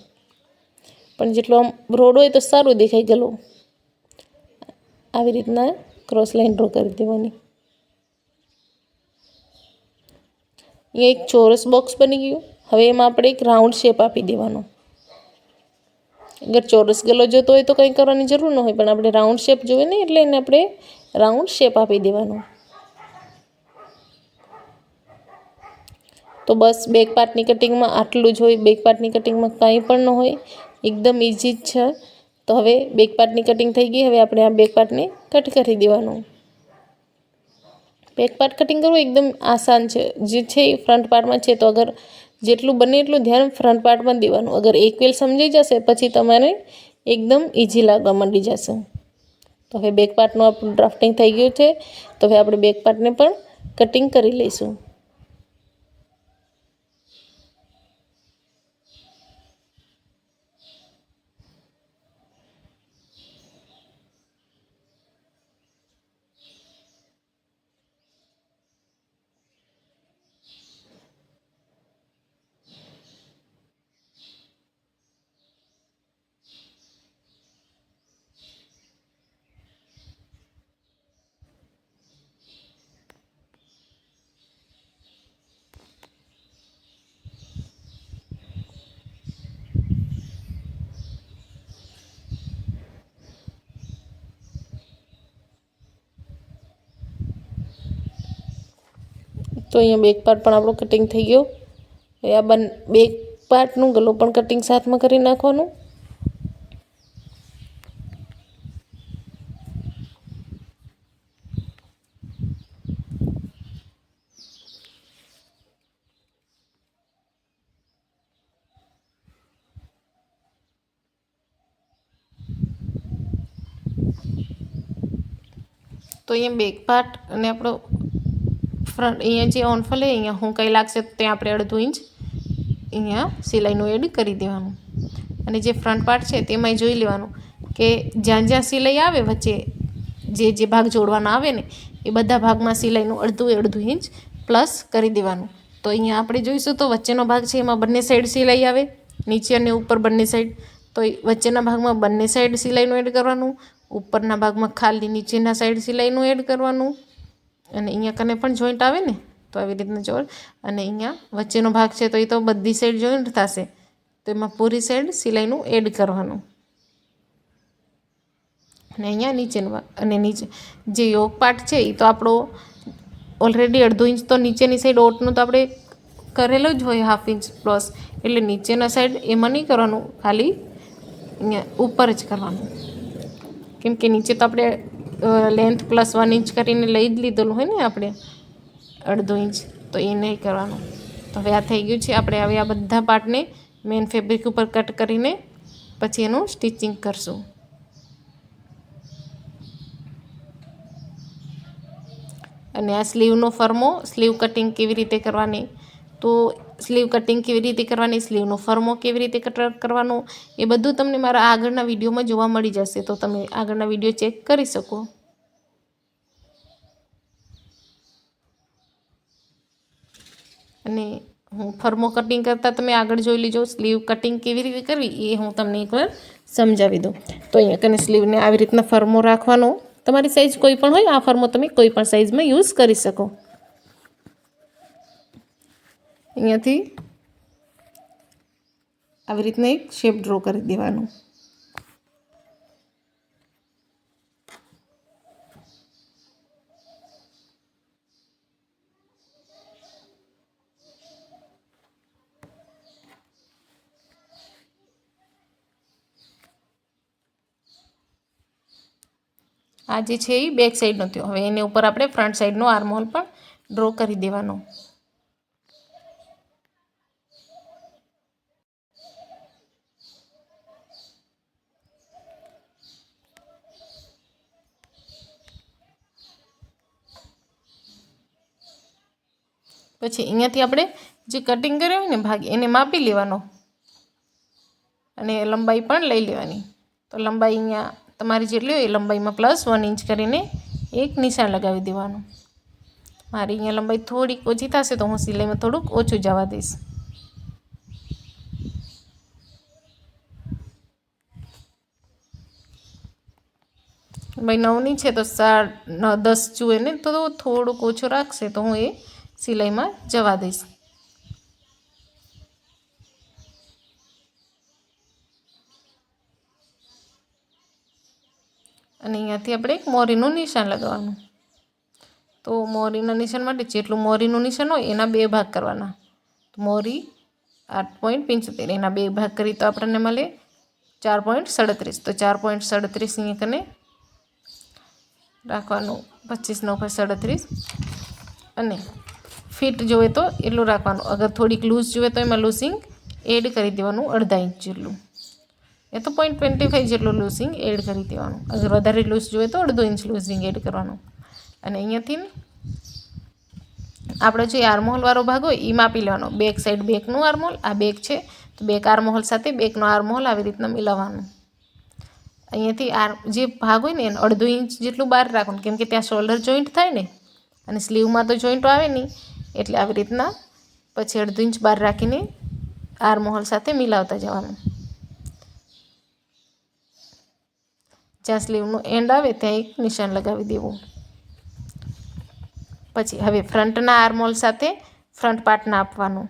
પણ જેટલો આમ બ્રોડ હોય તો સારું દેખાય ગલો. આવી રીતના ક્રોસ લાઈન ડ્રો કરી દેવાની. અહીંયા એક ચોરસ બોક્સ બની ગયું. હવે એમાં આપણે એક રાઉન્ડ શેપ આપી દેવાનો. અગર ચોરસ ગલો જોતો હોય તો કંઈ કરવાની જરૂર ન હોય, પણ આપણે રાઉન્ડ શેપ જોઈએ ને, એટલે એને આપણે રાઉન્ડ શેપ આપી દેવાનો. તો બસ બેક પાર્ટની કટિંગમાં આટલું જ હોય. બેક પાર્ટની કટિંગમાં કાંઈ પણ ન હોય, એકદમ ઇઝી જ છે. તો હવે બેક પાર્ટની કટિંગ થઈ ગઈ. હવે આપણે આ બેક પાર્ટને કટ કરી દેવાનું. બેક પાર્ટ કટિંગ કરવું એકદમ આસાન છે. જે છે એ ફ્રન્ટ પાર્ટમાં છે, તો અગર જેટલું બને એટલું ધ્યાન ફ્રન્ટ પાર્ટમાં દેવાનું. અગર એક વેલ સમજાઈ જશે પછી તમારે એકદમ ઇઝી લાગવા માંડી જશે. તો હવે બેક પાર્ટનું આપણું ડ્રાફ્ટિંગ થઈ ગયું છે. તો હવે આપણે બેક પાર્ટને પણ કટિંગ કરી લઈશું. તો અહીંયા બેક પાર્ટ પણ આપણું કટિંગ થઈ ગયો. હવે આ બેક પાર્ટનું ગલો પણ કટિંગ સાથમાં કરી નાખવાનું. તો અહીંયા બેક પાર્ટ અને આપણો ફ્રન્ટ, અહીંયા જે ઓનફોલ છે અહીંયા હું કંઈ લાગશે તો ત્યાં આપણે 1/2 ઇંચ અહીંયા સિલાઈનું એડ કરી દેવાનું. અને જે ફ્રન્ટ પાર્ટ છે તેમાંય જોઈ લેવાનું કે જ્યાં જ્યાં સિલાઈ આવે વચ્ચે, જે ભાગ જોડવાના આવે ને એ બધા ભાગમાં સિલાઈનું 1/2 ઇંચ પ્લસ કરી દેવાનું. તો અહીંયા આપણે જોઈશું તો વચ્ચેનો ભાગ છે એમાં બંને સાઈડ સિલાઈ આવે, નીચે અને ઉપર બંને સાઈડ. તો વચ્ચેના ભાગમાં બંને સાઈડ સિલાઈનું એડ કરવાનું, ઉપરના ભાગમાં ખાલી નીચેના સાઈડ સિલાઈનું એડ કરવાનું. અને અહીંયા કને પણ જોઈન્ટ આવે ને, તો આવી રીતના જોડ. અને અહીંયા વચ્ચેનો ભાગ છે તો એ તો બધી સાઈડ જોઈન્ટ થશે, તો એમાં પૂરી સાઈડ સિલાઈનું એડ કરવાનું. અને અહીંયા નીચેનો ભાગ, અને નીચે જે યોક પાર્ટ છે એ તો આપણો ઓલરેડી 1/2 ઇંચ તો નીચેની સાઈડ ઓટનું તો આપણે કરેલો જ હોય 1/2 ઇંચ પ્લસ, એટલે નીચેના સાઈડ એમાં નહીં કરવાનું, ખાલી અહીંયા ઉપર જ કરવાનું. કેમ કે નીચે તો આપણે લેન્થ +1 ઇંચ કરીને લઈ જ લીધેલું હોય ને આપણે 1/2 ઇંચ, તો એ નહીં કરવાનું. તો હવે આ થઈ ગયું છે. આપણે હવે આ બધા પાર્ટને મેઇન ફેબ્રિક ઉપર કટ કરીને પછી એનું સ્ટિચિંગ કરશું. અને આ સ્લીવનો ફર્મો, સ્લીવ કટિંગ કેવી રીતે કરવાની, તો સ્લીવ કટિંગ કેવી રીતે કરવાની, સ્લીવનો ફર્મો કેવી રીતે કટ કરવાનો, એ બધું તમને મારા આગળના વિડીયોમાં જોવા મળી જશે. તો તમે આગળના વિડીયો ચેક કરી શકો. અને હું ફર્મો કટિંગ કરતાં તમે આગળ જોઈ લીજો. સ્લીવ કટિંગ કેવી રીતે કરવી એ હું તમને એકવાર સમજાવી દઉં. તો અહીંયા કને સ્લીવને આવી રીતના ફર્મો રાખવાનો. તમારી સાઈઝ કોઈ પણ હોય, આ ફર્મો તમે કોઈ પણ સાઈઝમાં યુઝ કરી શકો. અહીંયાથી આવી રીતના એક શેપ ડ્રો કરી દેવાનો. આ જે છે એ બેક સાઈડનો થયો. હવે એની ઉપર આપણે ફ્રન્ટ સાઈડનો આર્મહોલ પણ ડ્રો કરી દેવાનો. પછી અહીંયાથી આપણે જે કટિંગ કર્યો હોય ને ભાગ એને માપી લેવાનો અને લંબાઈ પણ લઈ લેવાની. તો લંબાઈ અહીંયા તમારી જેટલી હોય એ લંબાઈમાં +1 ઇંચ કરીને એક નિશાન લગાવી દેવાનું. મારી અહીંયા લંબાઈ થોડીક ઓછી થશે તો હું સિલાઈમાં થોડુંક ઓછું જવા દઈશ. ભાઈ 9ની છે તો 10 જુએ ને તો થોડુંક ઓછું રાખશે તો હું એ સિલાઈમાં જવા દઈશ. અને અહીંયાથી આપણે એક મોરીનું નિશાન લગાવવાનું. તો મોરીના નિશાન માટે જેટલું મોરીનું નિશાન હોય એના 2 ભાગ કરવાના. મોરી 8.75 એના 2 ભાગ કરી તો આપણને મળે 4.37. તો 4.37 અહીંયા કને રાખવાનું. 25 9 37. અને ફિટ જોઈએ તો એટલું રાખવાનું. અગર થોડીક લૂઝ જોઈએ તો એમાં લૂઝિંગ એડ કરી દેવાનું 1/2 ઇંચ જેટલું. એ તો 0.25 જેટલું લૂઝિંગ એડ કરી દેવાનું. અગર વધારે લૂઝ જોઈએ તો 1/2 ઇંચ લૂઝિંગ એડ કરવાનું. અને અહીંયાથી આપણે જે આર્મહોલવાળો ભાગ હોય એ માપી લેવાનો. બેક સાઈડ બેકનું આર્મહોલ, આ બેક છે તો બેક આર્મહોલ સાથે બેકનો આર્મહોલ આવી રીતના મિલાવવાનું. અહીંયાથી જે ભાગ હોય ને એને 1/2 ઇંચ જેટલું બહાર રાખવાનું, કેમ કે ત્યાં શોલ્ડર જોઈન્ટ થાય ને અને સ્લીવમાં તો જોઈન્ટો આવે નહીં, એટલે આવી રીતના પછી 1/2 ઇંચ બહાર રાખીને આર્મહોલ સાથે મિલાવતા જવાનું. જ્યાં સ્લીવનું એન્ડ આવે ત્યાં એક નિશાન લગાવી દેવું. પછી હવે ફ્રન્ટના આર્મહોલ સાથે ફ્રન્ટ પાર્ટના આપવાનું.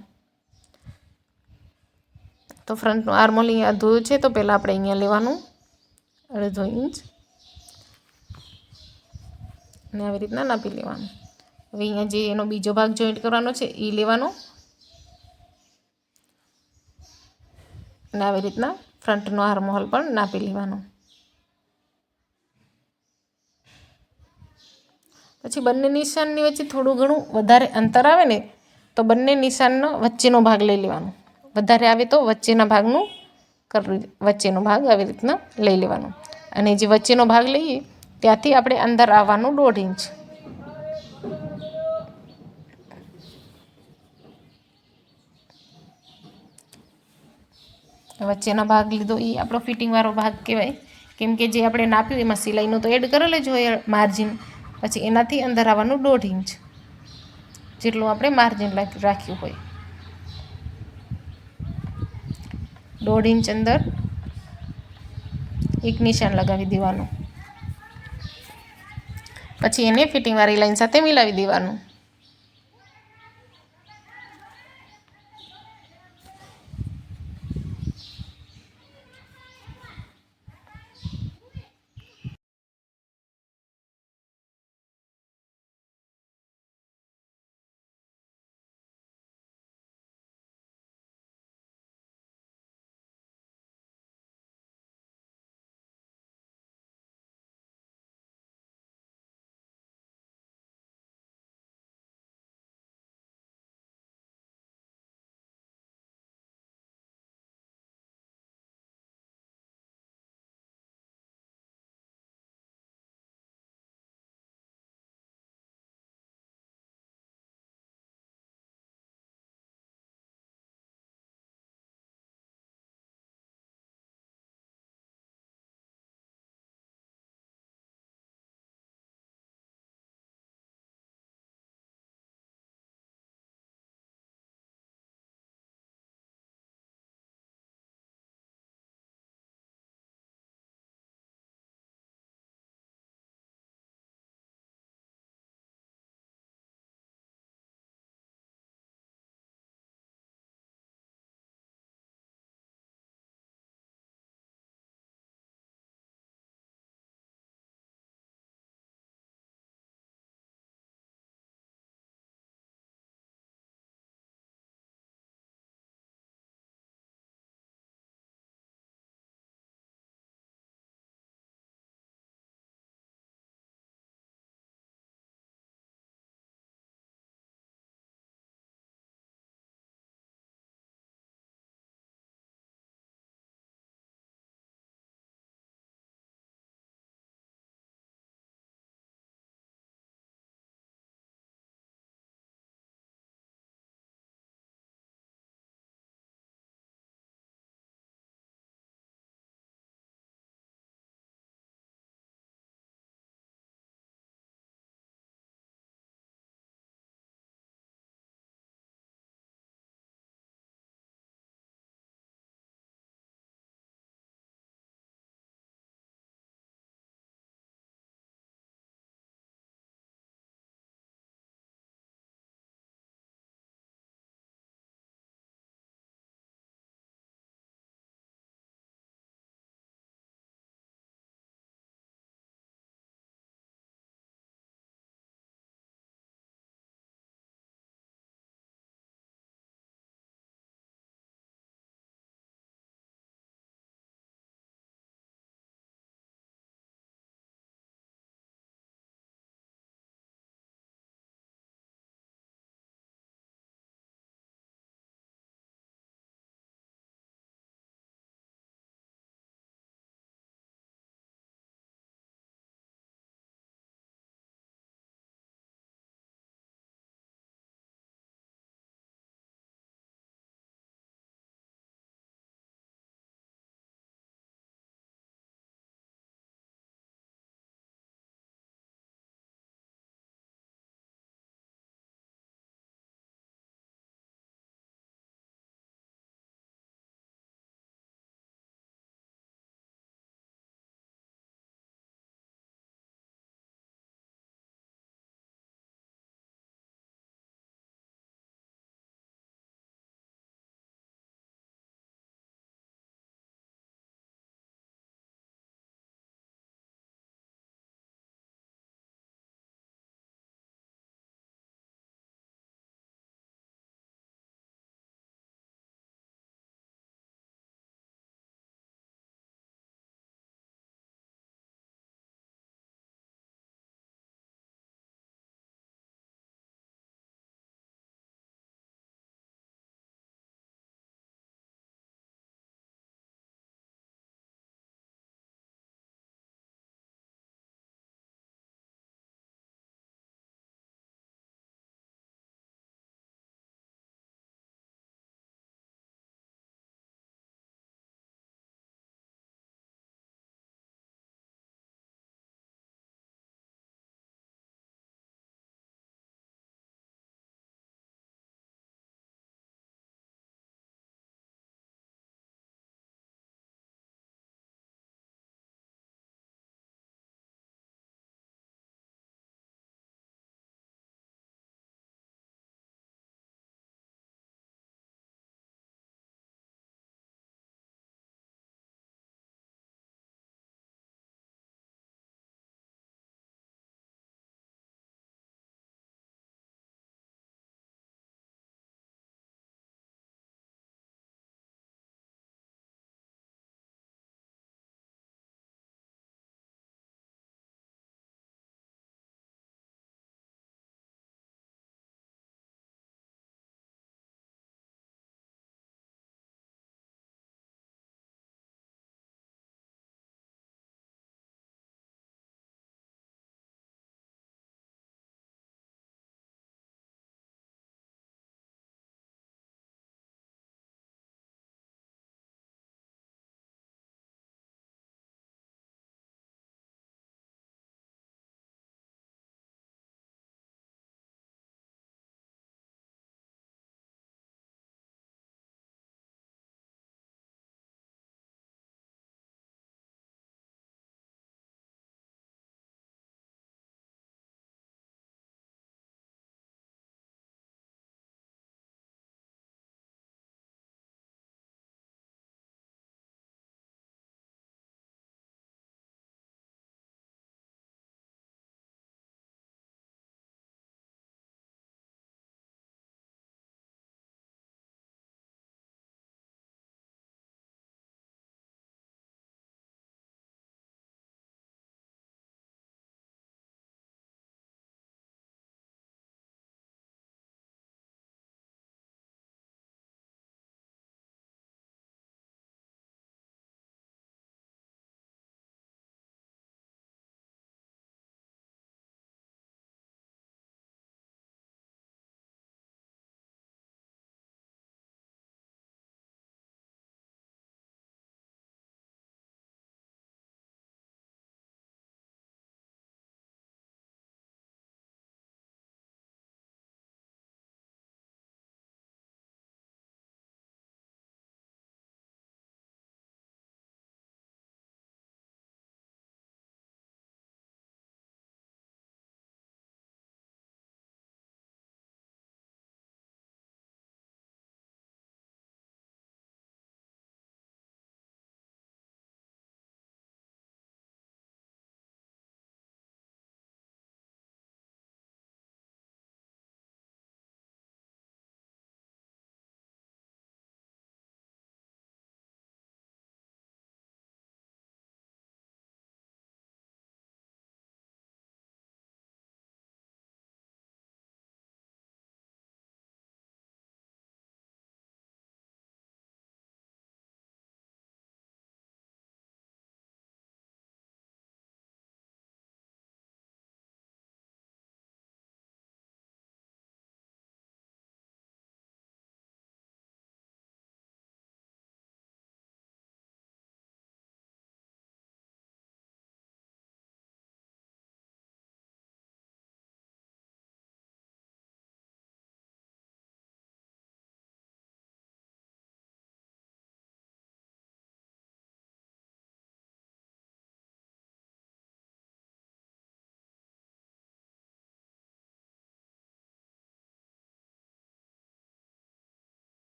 તો ફ્રન્ટનું આર્મહોલ અહીંયા અધૂરું છે તો પહેલાં આપણે અહીંયા લેવાનું 1/2 ઇંચ અને આવી રીતના નાપી લેવાનું. હવે અહીંયા જે એનો બીજો ભાગ જોઈન્ટ કરવાનો છે એ લેવાનો અને આવી રીતના ફ્રન્ટનો આર્મહોલ પણ નાપી લેવાનો. પછી બંને નિશાનની વચ્ચે થોડું ઘણું વધારે અંતર આવે ને તો બંને નિશાનનો વચ્ચેનો ભાગ લઈ લેવાનો. વધારે આવે તો વચ્ચેનો ભાગ આવી રીતના લઈ લેવાનો. અને જે વચ્ચેનો ભાગ લઈએ ત્યાંથી આપણે અંદર આવવાનું 1/2 ઇંચ. વચ્ચેનો ભાગ લીધો એ આપણો ફિટિંગવાળો ભાગ કહેવાય, કેમ કે જે આપણે નાપ્યું એમાં સિલાઈનું તો એડ કરેલ જ હોય માર્જિન. પછી એનાથી અંદર આવવાનું 1/2 ઇંચ જેટલું આપણે માર્જિન રાખ્યું હોય. 1/2 ઇંચ અંદર એક નિશાન લગાવી દેવાનું. પછી એને ફિટિંગવાળી લાઈન સાથે મિલાવી દેવાનું.